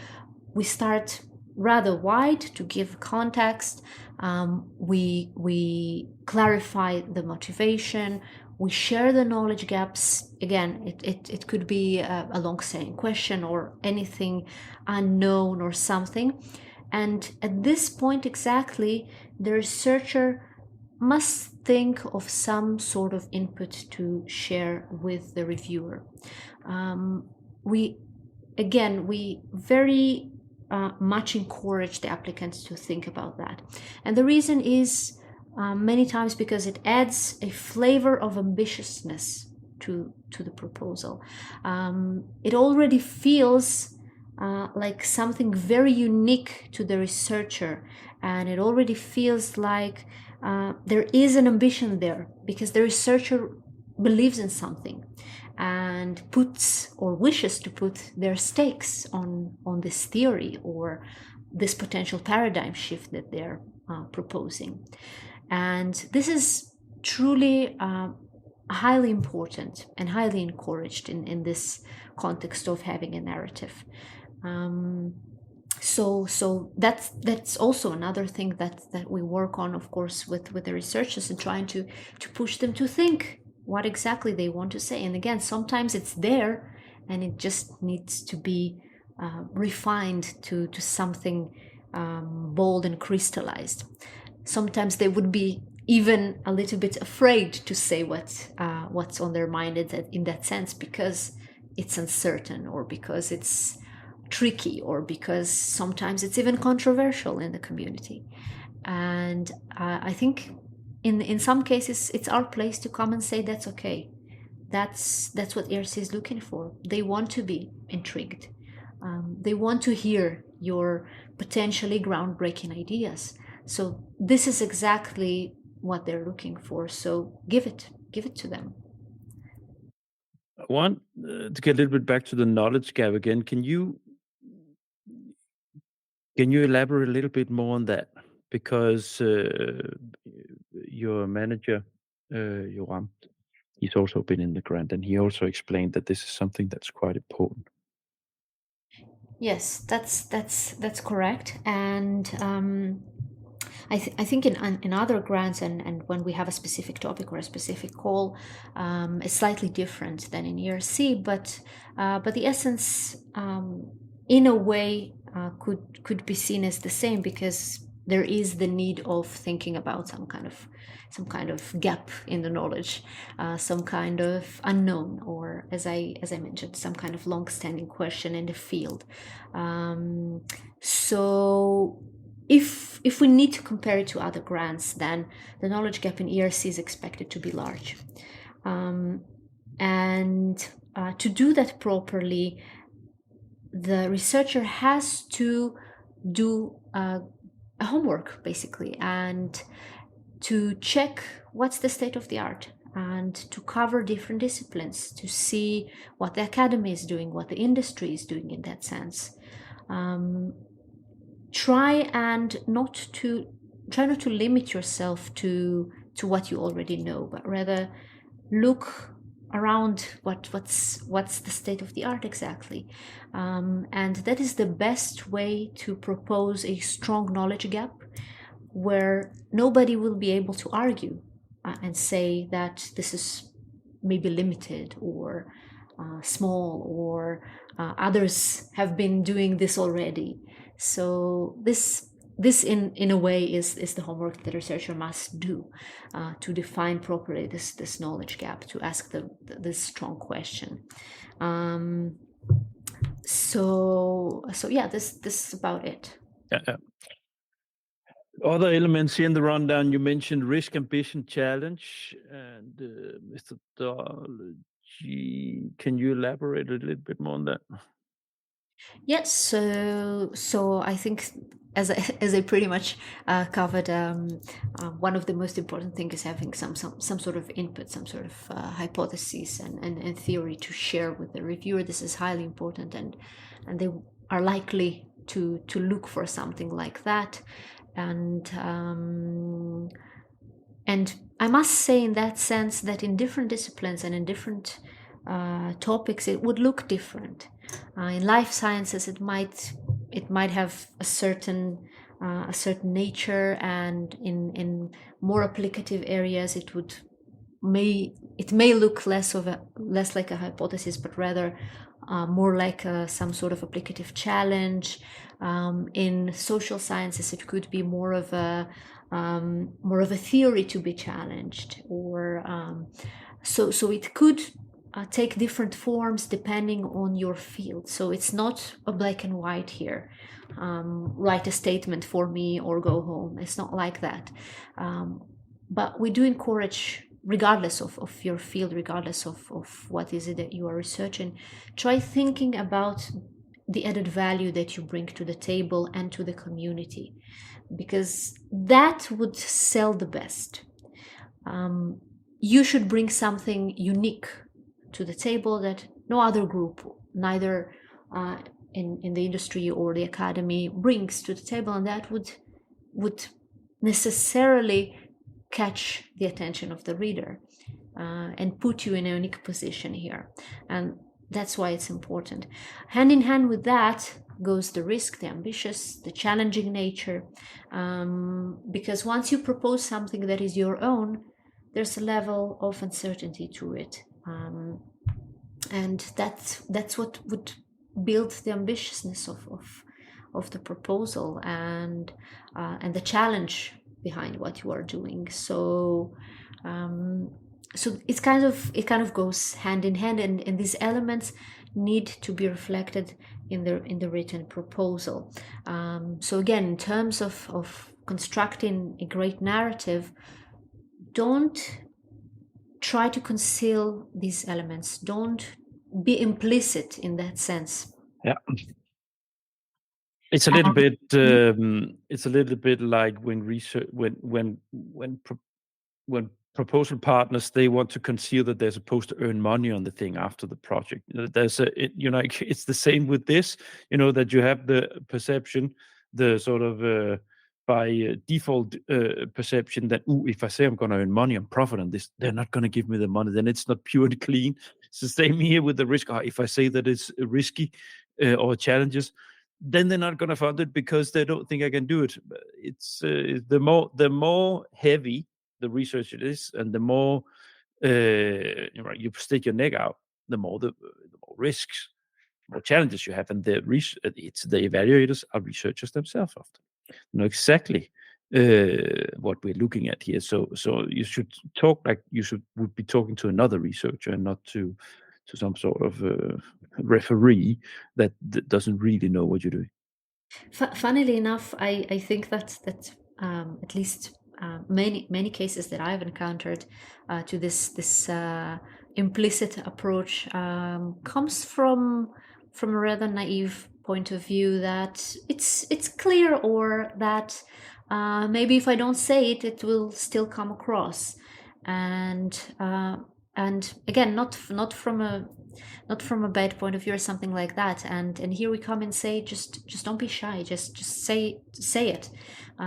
we start rather wide to give context. We clarify the motivation. We share the knowledge gaps. Again, it could be a long-standing question or anything unknown or something. And at this point exactly, the researcher must think of some sort of input to share with the reviewer. We very much encourage the applicants to think about that. And the reason is many times because it adds a flavor of ambitiousness to the proposal. It already feels like something very unique to the researcher, and it already feels like there is an ambition there because the researcher believes in something. and puts or wishes to put their stakes on this theory or this potential paradigm shift that they're proposing. And this is truly highly important and highly encouraged in this context of having a narrative. So that's also another thing that we work on, of course, with the researchers, and trying to push them to think what exactly they want to say. And again, sometimes it's there and it just needs to be refined to something bold and crystallized. Sometimes they would be even a little bit afraid to say what's on their mind in that sense, because it's uncertain, or because it's tricky, or because sometimes it's even controversial in the community. And I think in some cases it's our place to come and say that's okay. That's what ERC is looking for. They want to be intrigued. They want to hear your potentially groundbreaking ideas. So this is exactly what they're looking for. So give it to them. I want to get a little bit back to the knowledge gap again. Can you elaborate a little bit more on that? Because your manager, Joram, he's also been in the grant, and he also explained that this is something that's quite important. Yes, that's correct. And I think in other grants, and when we have a specific topic or a specific call, it's slightly different than in ERC, but the essence, in a way, could be seen as the same, because there is the need of thinking about some kind of gap in the knowledge, some kind of unknown, or as I mentioned, some kind of long-standing question in the field. So if we need to compare it to other grants, then the knowledge gap in ERC is expected to be large. And to do that properly, the researcher has to do a homework, basically, and to check what's the state of the art, and to cover different disciplines, to see what the academy is doing, what the industry is doing in that sense. Try not to limit yourself to what you already know, but rather look around what's the state of the art exactly. And that is the best way to propose a strong knowledge gap, where nobody will be able to argue and say that this is maybe limited or small, or others have been doing this already. So this in a way is the homework that the researcher must do, to define properly this knowledge gap, to ask this strong question. So yeah, this is about it. Yeah. Other elements here in the rundown, you mentioned risk, ambition, challenge, and methodology. Can you elaborate a little bit more on that? Yes, so I think, as I pretty much covered, one of the most important things is having some sort of input, some sort of hypotheses and theory to share with the reviewer. This is highly important, and they are likely to look for something like that. And I must say, in that sense, that in different disciplines and in different topics, it would look different. In life sciences, it might have a certain nature, and in more applicative areas, it may look less like a hypothesis, but rather more like some sort of applicative challenge. In social sciences, it could be more of a theory to be challenged, or so it could take different forms depending on your field. So it's not a black and white here. Write a statement for me or go home. It's not like that. But we do encourage, regardless of your field, regardless of what is it that you are researching, try thinking about the added value that you bring to the table and to the community, because that would sell the best. You should bring something unique to the table that no other group, neither in the industry or the academy, brings to the table, and that would necessarily catch the attention of the reader and put you in a unique position here. And that's why it's important. Hand in hand with that goes the risk, the ambitious, the challenging nature, because once you propose something that is your own, there's a level of uncertainty to it, and that's what would build the ambitiousness of the proposal and the challenge behind what you are doing. So it kind of goes hand in hand, and these elements need to be reflected in the written proposal. So again, in terms of constructing a great narrative, don't try to conceal these elements. Don't be implicit in that sense. Yeah. It's a little bit. It's a little bit like when research, when proposal partners, they want to conceal that they're supposed to earn money on the thing after the project. There's it's the same with this. That you have the perception, the sort of by default perception that if I say I'm going to earn money and profit on this, they're not going to give me the money. Then it's not pure and clean. It's the same here with the risk. If I say that it's risky or challenges, then they're not going to fund it because they don't think I can do it. It's the more heavy the research it is, and the more you stick your neck out, the more risks, more challenges you have, and the evaluators are researchers themselves often. Know exactly what we're looking at here. So you should talk like would be talking to another researcher and not to some sort of referee that doesn't really know what you're doing. Funnily enough, I think that at least many cases that I've encountered to this implicit approach comes from a rather naive point of view, that it's clear, or that maybe if I don't say it, it will still come across, and again, not from a bad point of view or something like that. And here we come and say, just don't be shy. Just say it.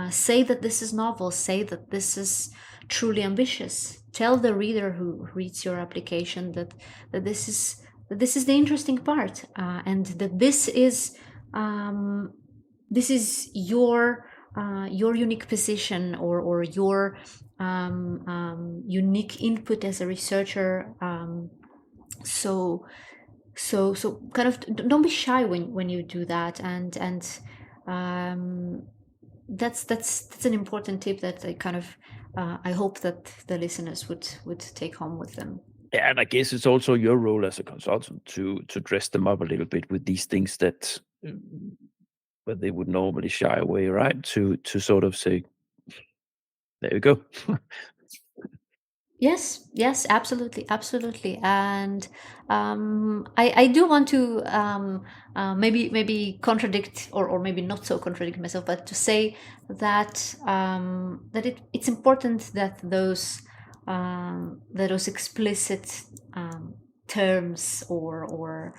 Say that this is novel. Say that this is truly ambitious. Tell the reader who reads your application that this is the interesting part, and that this is your unique position, or your unique input as a researcher. So kind of don't be shy when you do that, and that's an important tip that I kind of I hope that the listeners would take home with them. Yeah, and I guess it's also your role as a consultant to dress them up a little bit with these things that where they would normally shy away, right? To sort of say, there you go. Yes, absolutely, and I do want to maybe contradict, or maybe not so contradict myself, but to say that it's important that those explicit terms or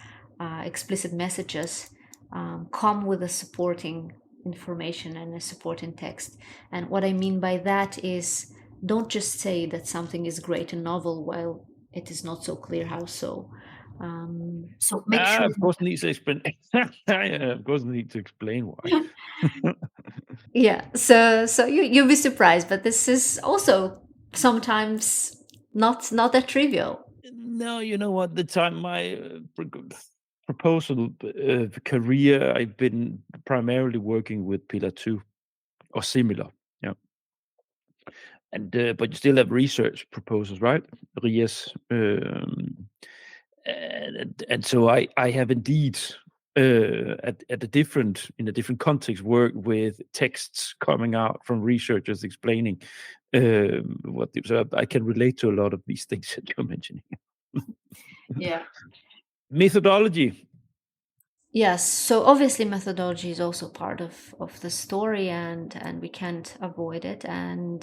explicit messages come with a supporting information and a supporting text. And what I mean by that is, don't just say that something is great and novel while it is not so clear how so. So make sure. Of course, needs to explain. Of course, need to explain why. Yeah. So you'll be surprised, but this is also sometimes not that trivial. No, you know what? The time my proposal career, I've been primarily working with Pillar 2 or similar. Yeah. And but you still have research proposals, right? RIAs. And so I have indeed in a different context worked with texts coming out from researchers explaining so I can relate to a lot of these things that you're mentioning. Yeah. Methodology. Yes, so obviously methodology is also part of the story, and we can't avoid it. And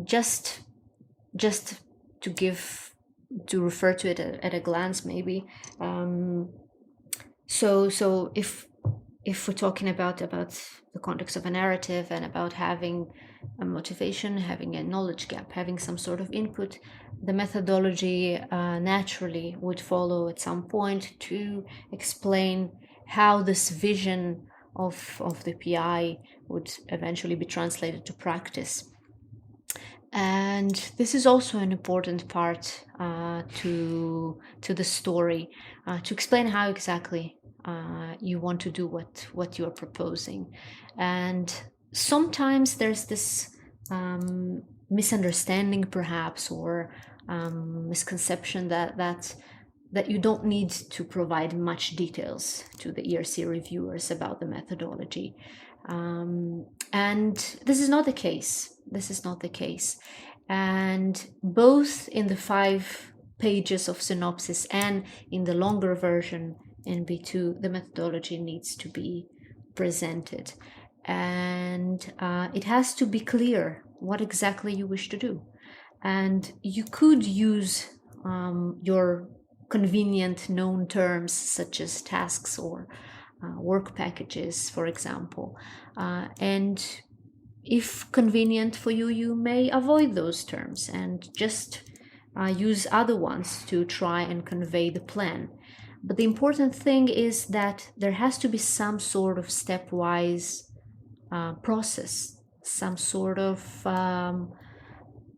just to give refer to it at a glance, maybe. So if we're talking about the context of a narrative and about having a motivation, having a knowledge gap, having some sort of input, the methodology naturally would follow at some point to explain how this vision of the PI would eventually be translated to practice. And this is also an important part to the story, to explain how exactly you want to do what you are proposing. And sometimes there's this misunderstanding, perhaps, or misconception that you don't need to provide much details to the ERC reviewers about the methodology. And this is not the case. This is not the case. And both in the 5 pages of synopsis and in the longer version in B2, the methodology needs to be presented. And it has to be clear what exactly you wish to do. And you could use your convenient known terms such as tasks or work packages, for example. And if convenient for you, you may avoid those terms and just use other ones to try and convey the plan. But the important thing is that there has to be some sort of stepwise process, some sort of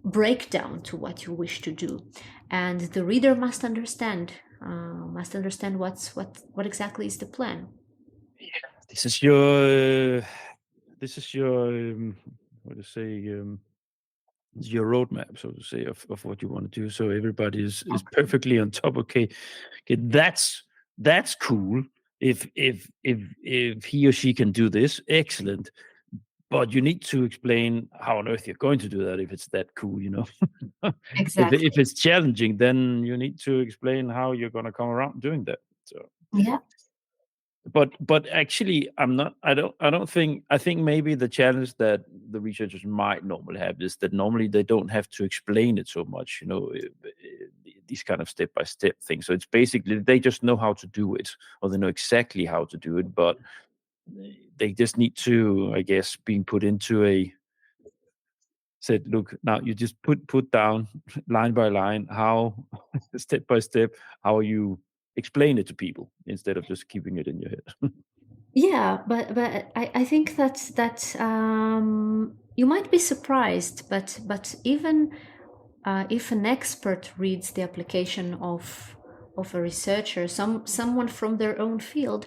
breakdown to what you wish to do, and the reader must understand what exactly is the plan. This is your what to say, your roadmap, so to say, of what you want to do. So everybody is perfectly on top. Okay, that's cool. If he or she can do this, excellent. But you need to explain how on earth you're going to do that if it's that cool, you know. Exactly. If it's challenging, then you need to explain how you're going to come around doing that. So Yeah. but actually I think maybe the challenge that the researchers might normally have is that normally they don't have to explain it so much, you know, these kind of step-by-step things. So it's basically they just know how to do it, or they know exactly how to do it, but they just need to, I guess, being put into a said, look, now you just put down line by line how step by step how you explain it to people instead of just keeping it in your head. Yeah, but I think that you might be surprised, but even if an expert reads the application of a researcher, someone from their own field,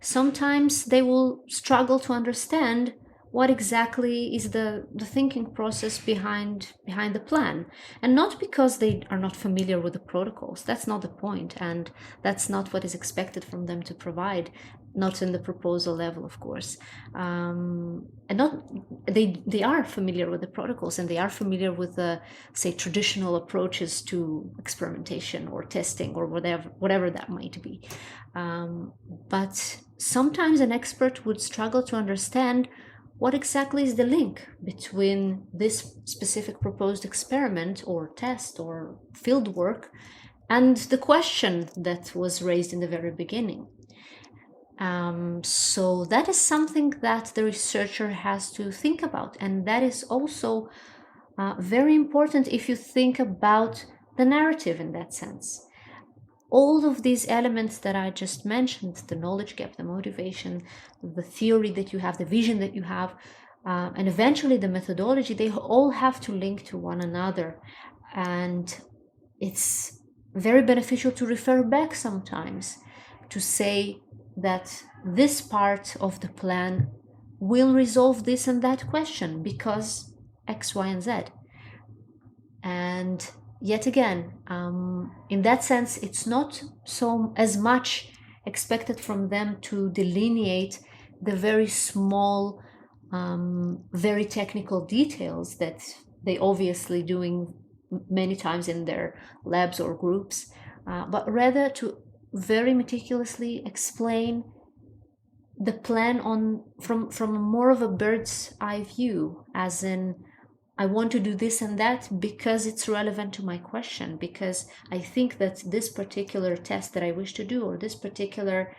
sometimes they will struggle to understand what exactly is the thinking process behind the plan, and not because they are not familiar with the protocols. That's not the point, and that's not what is expected from them to provide, not in the proposal level, of course. And not they are familiar with the protocols, and they are familiar with the, say, traditional approaches to experimentation or testing or whatever that might be. But sometimes an expert would struggle to understand what exactly is the link between this specific proposed experiment or test or field work and the question that was raised in the very beginning. So that is something that the researcher has to think about, and that is also very important if you think about the narrative in that sense. All of these elements that I just mentioned, the knowledge gap, the motivation, the theory that you have, the vision that you have, and eventually the methodology, they all have to link to one another. And it's very beneficial to refer back sometimes to say that this part of the plan will resolve this and that question because X, Y, and Z. And yet again, in that sense, it's not so as much expected from them to delineate the very small, very technical details that they obviously doing many times in their labs or groups, but rather to very meticulously explain the plan on from more of a bird's eye view, as in I want to do this and that because it's relevant to my question, because I think that this particular test that I wish to do, or this particular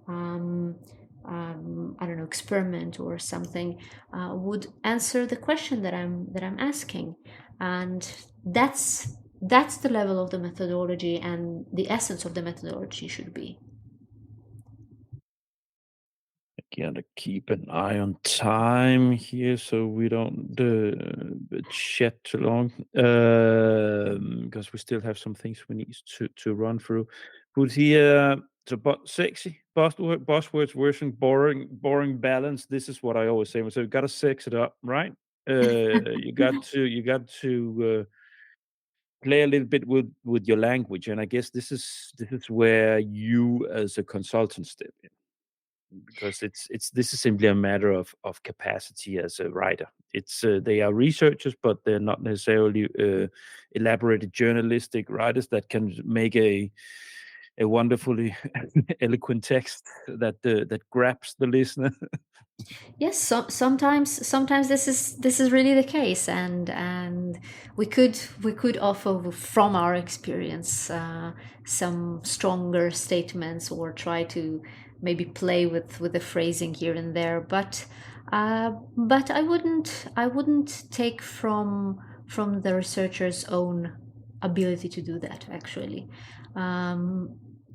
I don't know, experiment or something, would answer the question that I'm asking, and that's the level of the methodology and the essence of the methodology should be. Gotta keep an eye on time here so we don't chat too long, because we still have some things we need to run through. Put here, so but sexy buzzwords versus boring balance. This is what I always say. So you got to sex it up, right? You got to play a little bit with your language, and I guess this is where you as a consultant step in, because it's this is simply a matter of capacity as a writer. It's they are researchers, but they're not necessarily elaborated journalistic writers that can make a wonderfully eloquent text that grabs the listener. Yes, sometimes this is really the case, and we could offer from our experience some stronger statements, or try to maybe play with the phrasing here and there, but I wouldn't take from the researcher's own ability to do that. Actually,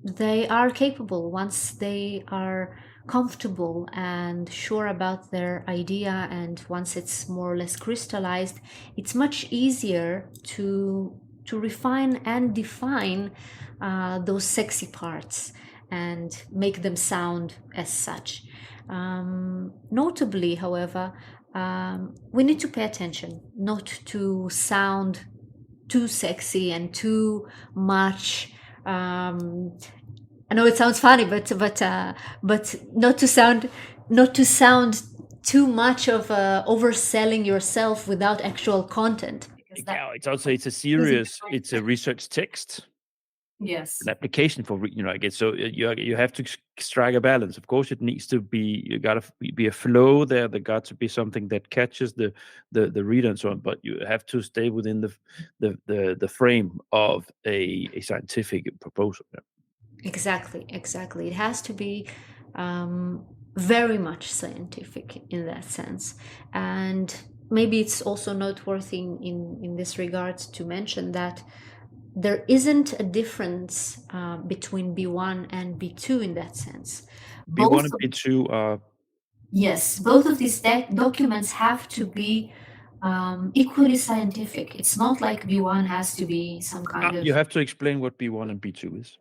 they are capable once they are comfortable and sure about their idea, and once it's more or less crystallized, it's much easier to refine and define those sexy parts and make them sound as such. Notably, however, we need to pay attention not to sound too sexy and too much. I know it sounds funny, but not to sound too much of overselling yourself without actual content, because that Yeah, it's a is a serious, different. it's a research text, Yes. an application for I guess. So you have to strike a balance. Of course, it needs to be, you gotta be a flow there. There got to be something that catches the reader and so on. But you have to stay within the frame of a scientific proposal. Yeah. Exactly. It has to be very much scientific in that sense. And maybe it's also noteworthy in this regard to mention that there isn't a difference between B1 and B2 in that sense. B1 Both and of, B2 are. yes, both of these documents have to be equally scientific. It's not like B1 has to be some kind of. You have to explain what B1 and B2 is.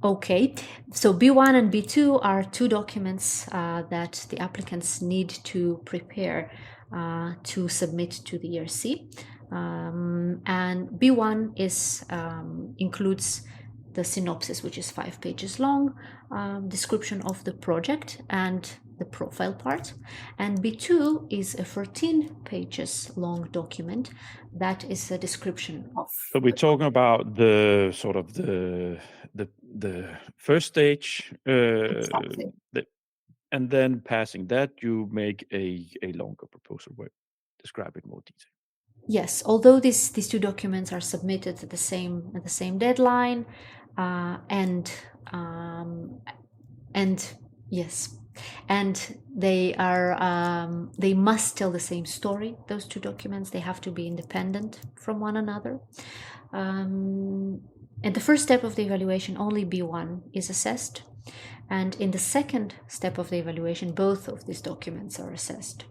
Okay, so B1 and B2 are two documents that the applicants need to prepare to submit to the ERC. And B1 includes the synopsis, which is 5 pages long, description of the project and the profile part. And B2 is a 14 pages long document that is a description of. So we're talking about the sort of the first stage, Exactly. and then passing that, you make a longer proposal where describe it more detail. Yes, although these two documents are submitted at the same deadline, and yes, and they must tell the same story. Those two documents, they have to be independent from one another. In the first step of the evaluation, only B1 is assessed, and in the second step of the evaluation, both of these documents are assessed.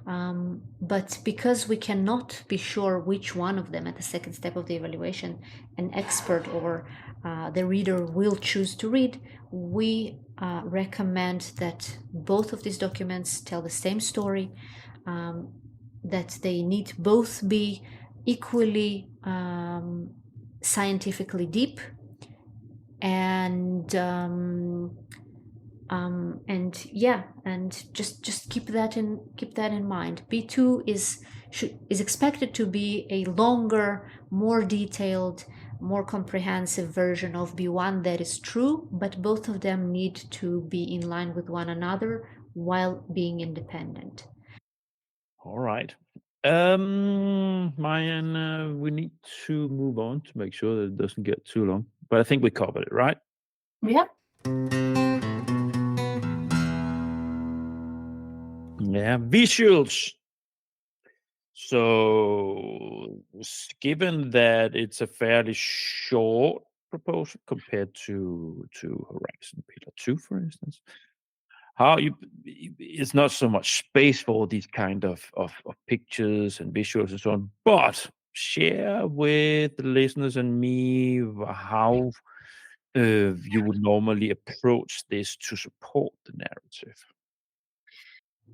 But because we cannot be sure which one of them at the second step of the evaluation an expert or the reader will choose to read, we recommend that both of these documents tell the same story, that they need both be equally scientifically deep, and yeah, and just keep that in mind. B2 is expected to be a longer, more detailed, more comprehensive version of B1. That is true, but both of them need to be in line with one another while being independent. All right. Marianne, we need to move on to make sure that it doesn't get too long. But I think we covered it, right? Yeah. Yeah, visuals. So, given that it's a fairly short proposal compared to Horizon Pillar 2, for instance, how you it's not so much space for these kind of pictures and visuals and so on, but share with the listeners and me how you would normally approach this to support the narrative.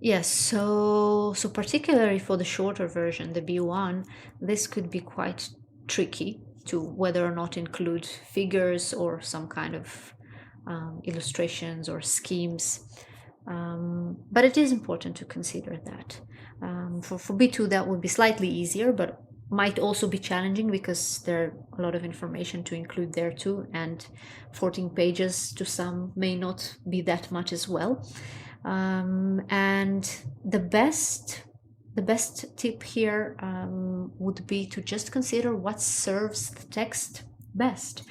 Yes, so particularly for the shorter version, the B1, this could be quite tricky to whether or not include figures or some kind of illustrations or schemes. But it is important to consider that. For B2, that would be slightly easier, but might also be challenging because there are a lot of information to include there too, and 14 pages to some may not be that much as well. And the best tip here would be to just consider what serves the text best,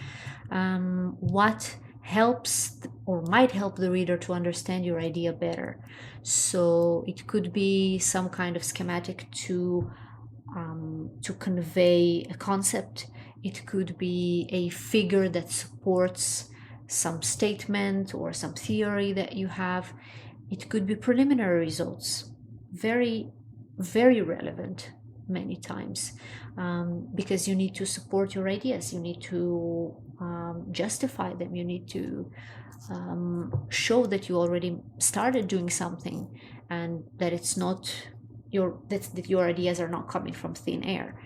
what helps or might help the reader to understand your idea better. So it could be some kind of schematic to convey a concept. It could be a figure that supports some statement or some theory that you have. It could be preliminary results, very, very relevant many times, because you need to support your ideas, you need to justify them, you need to show that you already started doing something and that it's not that your ideas are not coming from thin air.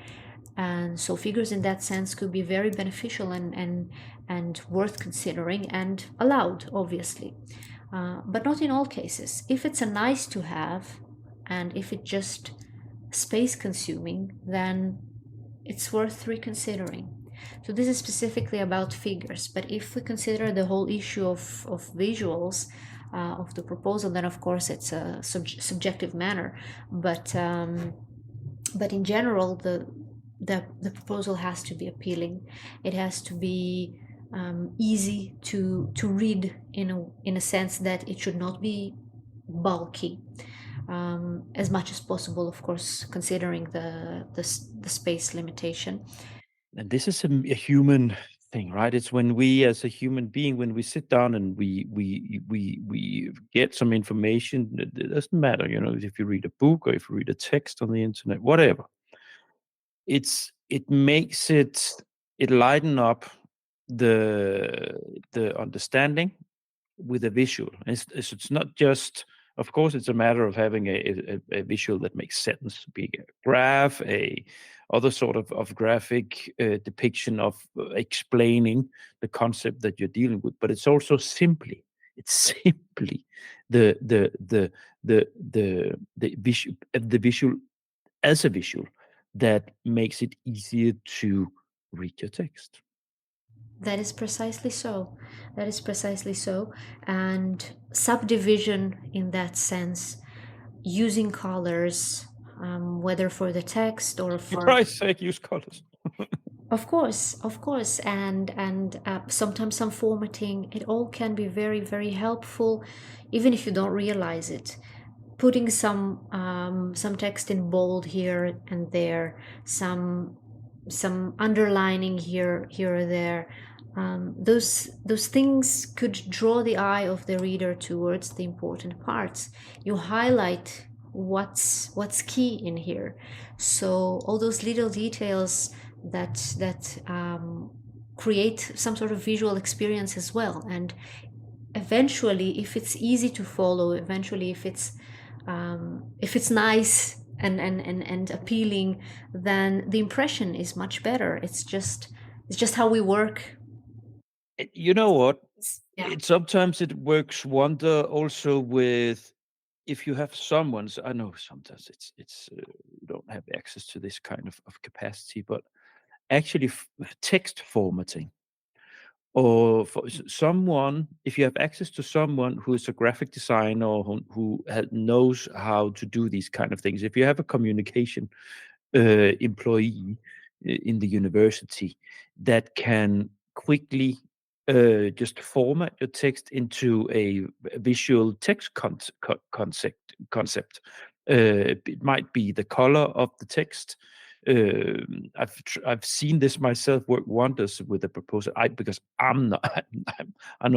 And so figures in that sense could be very beneficial and worth considering and allowed, obviously, but not in all cases. If it's a nice to have and if it's just space consuming, then it's worth reconsidering. So this is specifically about figures, but if we consider the whole issue of visuals of the proposal, then of course it's a subjective manner. But in general, the proposal has to be appealing. It has to be easy to read in a sense that it should not be bulky, as much as possible, of course, considering the space limitation. And this is a human thing, right? It's when we, as a human being, when we sit down and we get some information. It doesn't matter, if you read a book or if you read a text on the internet, whatever. It makes it lighten up the understanding with a visual. It's not just, of course, it's a matter of having a visual that makes sense, be a graph, a other sort of graphic depiction of explaining the concept that you're dealing with. But it's simply the visual as a visual that makes it easier to read your text. That is precisely so. That is precisely so. And subdivision in that sense, using colors, whether for the text or For for, Christ's sake, use colors. of course, and sometimes some formatting. It all can be very, very helpful, even if you don't realize it. Putting some text in bold here and there, some underlining here or there. Those things could draw the eye of the reader towards the important parts. You highlight what's key in here. So all those little details that create some sort of visual experience as well. And eventually, if it's easy to follow, eventually if it's nice and appealing, then the impression is much better. It's just how we work. You know what? Yeah. Sometimes it works wonder also with if you have someone's. I know sometimes it's you don't have access to this kind of capacity, but actually text formatting or for someone, if you have access to someone who is a graphic designer or who knows how to do these kind of things, if you have a communication employee in the university that can quickly just format your text into a visual text concept. It might be the color of the text. I've seen this myself work wonders with a proposal. Because I'm not I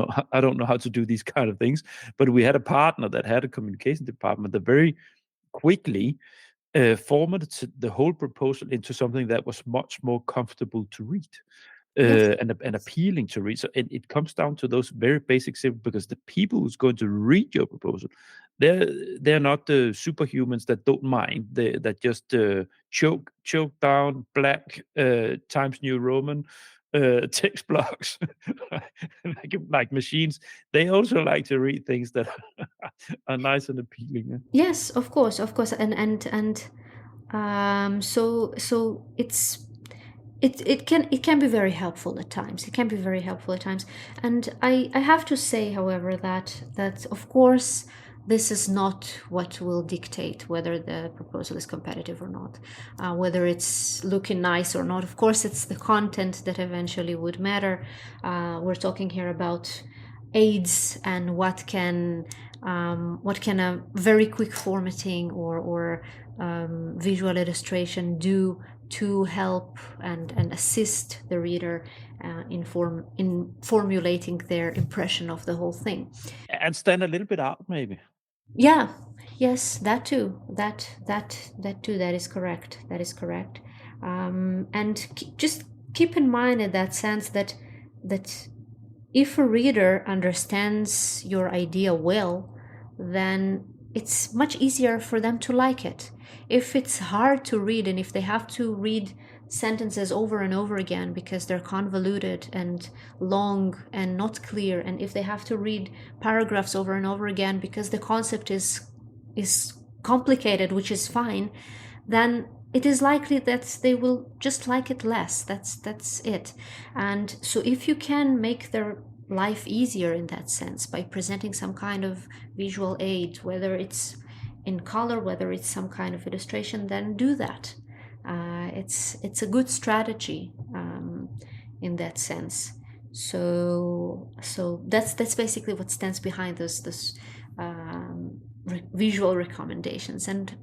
don't know how to do these kind of things, but we had a partner that had a communication department that very quickly formatted the whole proposal into something that was much more comfortable to read Yes. and appealing to read. So it comes down to those very basic simple, because the people who's going to read your proposal, they're not the superhumans that don't mind. That just choke down black Times New Roman text blocks like machines. They also like to read things that are nice and appealing. Yes, of course, so it can be very helpful at times. It can be very helpful at times, and I have to say, however, that of course this is not what will dictate whether the proposal is competitive or not, whether it's looking nice or not. Of course, it's the content that eventually would matter. We're talking here about aids and what can a very quick formatting or visual illustration do to help and assist the reader in formulating their impression of the whole thing. And stand a little bit out, maybe. Yeah, yes, that too. That too. That is correct. That is correct. And just keep in mind in that sense that if a reader understands your idea well, then it's much easier for them to like it. If it's hard to read and if they have to read sentences over and over again because they're convoluted and long and not clear, and if they have to read paragraphs over and over again because the concept is complicated, which is fine, then it is likely that they will just like it less. That's it. And so if you can make their life easier in that sense by presenting some kind of visual aid, whether it's in color, whether it's some kind of illustration, then do that. It's a good strategy in that sense. So that's basically what stands behind this visual recommendations. And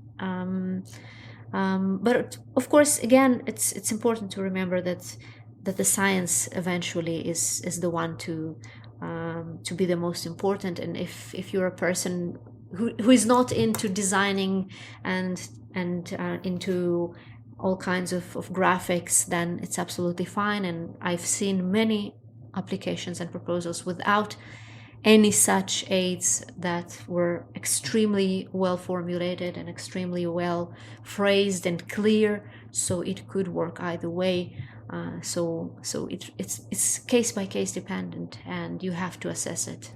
but of course, again, it's important to remember that the science eventually is the one to be the most important. And if you're a person who is not into designing and into all kinds of graphics, then it's absolutely fine. And I've seen many applications and proposals without any such aids that were extremely well formulated and extremely well phrased and clear, so it could work either way. So it's case by case dependent, and you have to assess it.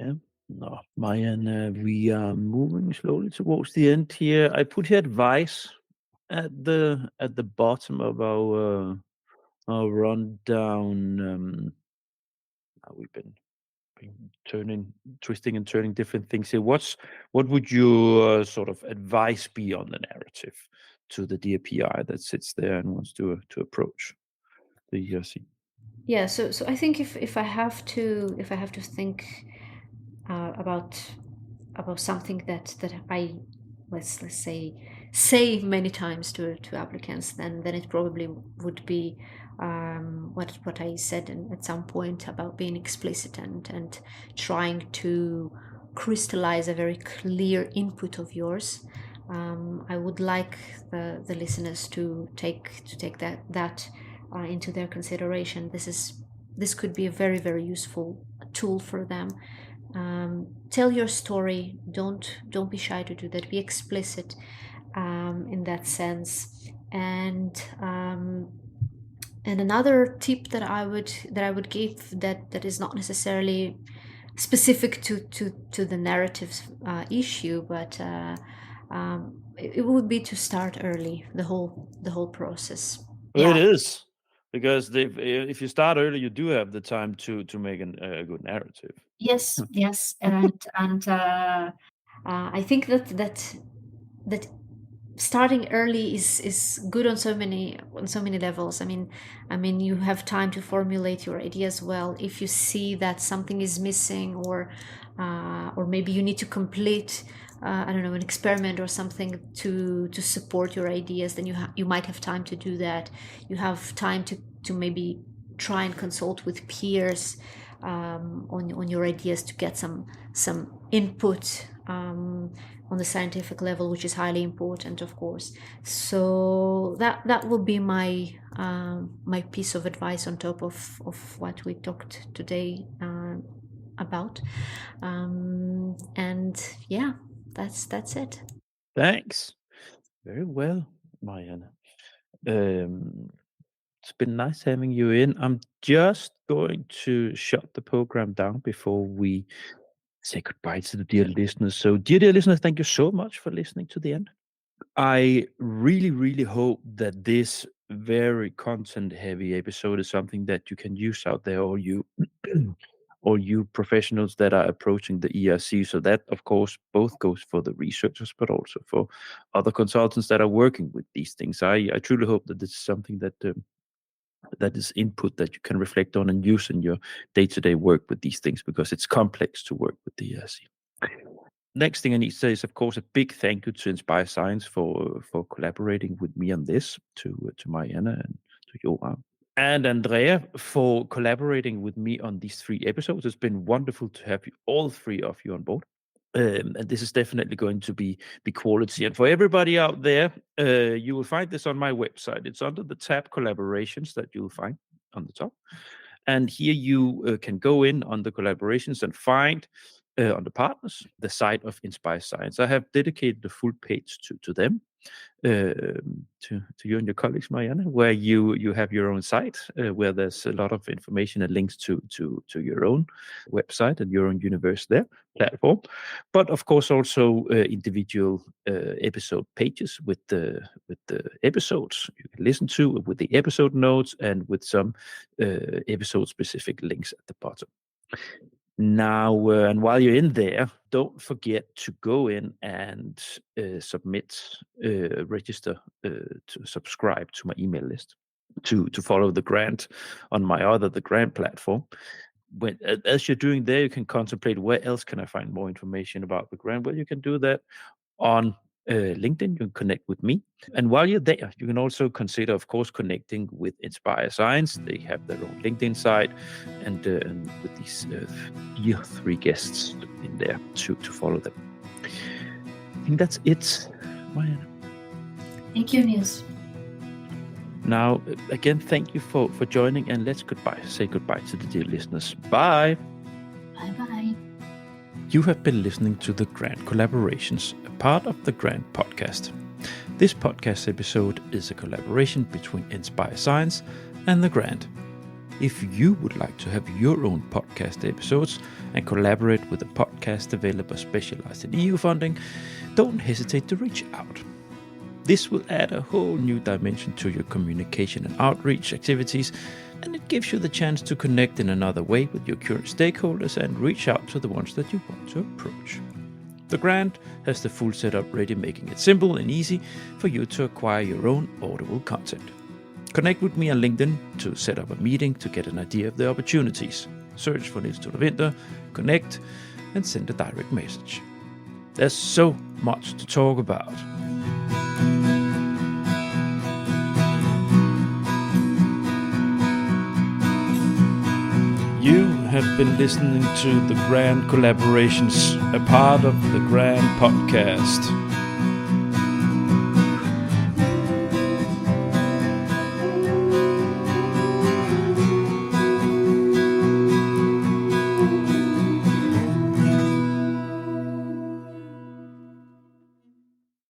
Yeah. No, Marianna, we are moving slowly towards the end here. I put here advice at the bottom of our rundown. We've been twisting and turning different things here. What would your sort of advice be on the narrative to the dear PI that sits there and wants to approach the ERC? Yeah, so I think if I have to think about something that I let's say many times to applicants, then it probably would be what I said at some point about being explicit and trying to crystallize a very clear input of yours. I would like the listeners to take that into their consideration. This could be a very, very useful tool for them. Tell your story. Don't be shy to do that. Be explicit in that sense. And another tip that I would give that is not necessarily specific to the narrative issue, but it would be to start early, the whole process. It is, because if you start early, you do have the time to make a good narrative. Yes, and I think that starting early is good on so many levels. I mean, you have time to formulate your ideas well. If you see that something is missing, or maybe you need to complete I don't know, an experiment or something to support your ideas, then you might have time to do that. You have time to maybe try and consult with peers on your ideas to get some input on the scientific level, which is highly important, of course. So that would be my my piece of advice on top of what we talked today about. And yeah, that's it. Thanks. Very well, Marianna. It's been nice having you in. I'm just going to shut the program down before we say goodbye to the dear listeners. So, dear listeners, thank you so much for listening to the end. I really, really hope that this very content-heavy episode is something that you can use out there, or you professionals that are approaching the ERC. So that, of course, both goes for the researchers, but also for other consultants that are working with these things. I truly hope that this is something that is input that you can reflect on and use in your day-to-day work with these things, because it's complex to work with the ERC. Next thing I need to say is, of course, a big thank you to Enspire Science for collaborating with me on this, to Marianna and to Johan. And Andrea for collaborating with me on these 3 episodes. It's been wonderful to have all 3 of you on board. And this is definitely going to be quality. And for everybody out there, you will find this on my website. It's under the tab Collaborations that you'll find on the top. And here you can go in on the collaborations and find on the partners the site of Enspire Science. I have dedicated the full page to them. To you and your colleagues, Marianna, where you have your own site, where there's a lot of information and links to your own website and your own universe there platform, but of course also individual episode pages with the episodes you can listen to, with the episode notes, and with some episode specific links at the bottom. Now, and while you're in there, don't forget to go in and register to subscribe to my email list, to follow the grant on the grant platform. As you're doing there, you can contemplate, where else can I find more information about the grant? Well, you can do that on LinkedIn. You can connect with me. And while you're there, you can also consider, of course, connecting with Enspire Science. They have their own LinkedIn site, and with these 3 guests in there to follow them. I think that's it, Marianna. Thank you, Niels. Now, again, thank you for joining, and let's say goodbye to the dear listeners. Bye. Bye-bye. You have been listening to the Grant Collaborations, a part of the Grant podcast. This podcast episode is a collaboration between Enspire Science and the Grant. If you would like to have your own podcast episodes and collaborate with a podcast developer specialized in EU funding, don't hesitate to reach out. This will add a whole new dimension to your communication and outreach activities, and it gives you the chance to connect in another way with your current stakeholders and reach out to the ones that you want to approach. The Grant has the full setup ready, making it simple and easy for you to acquire your own audible content. Connect with me on LinkedIn to set up a meeting to get an idea of the opportunities. Search for Niels Winter, connect, and send a direct message. There's so much to talk about. You have been listening to the Grant Collaborations, a part of the Grant podcast.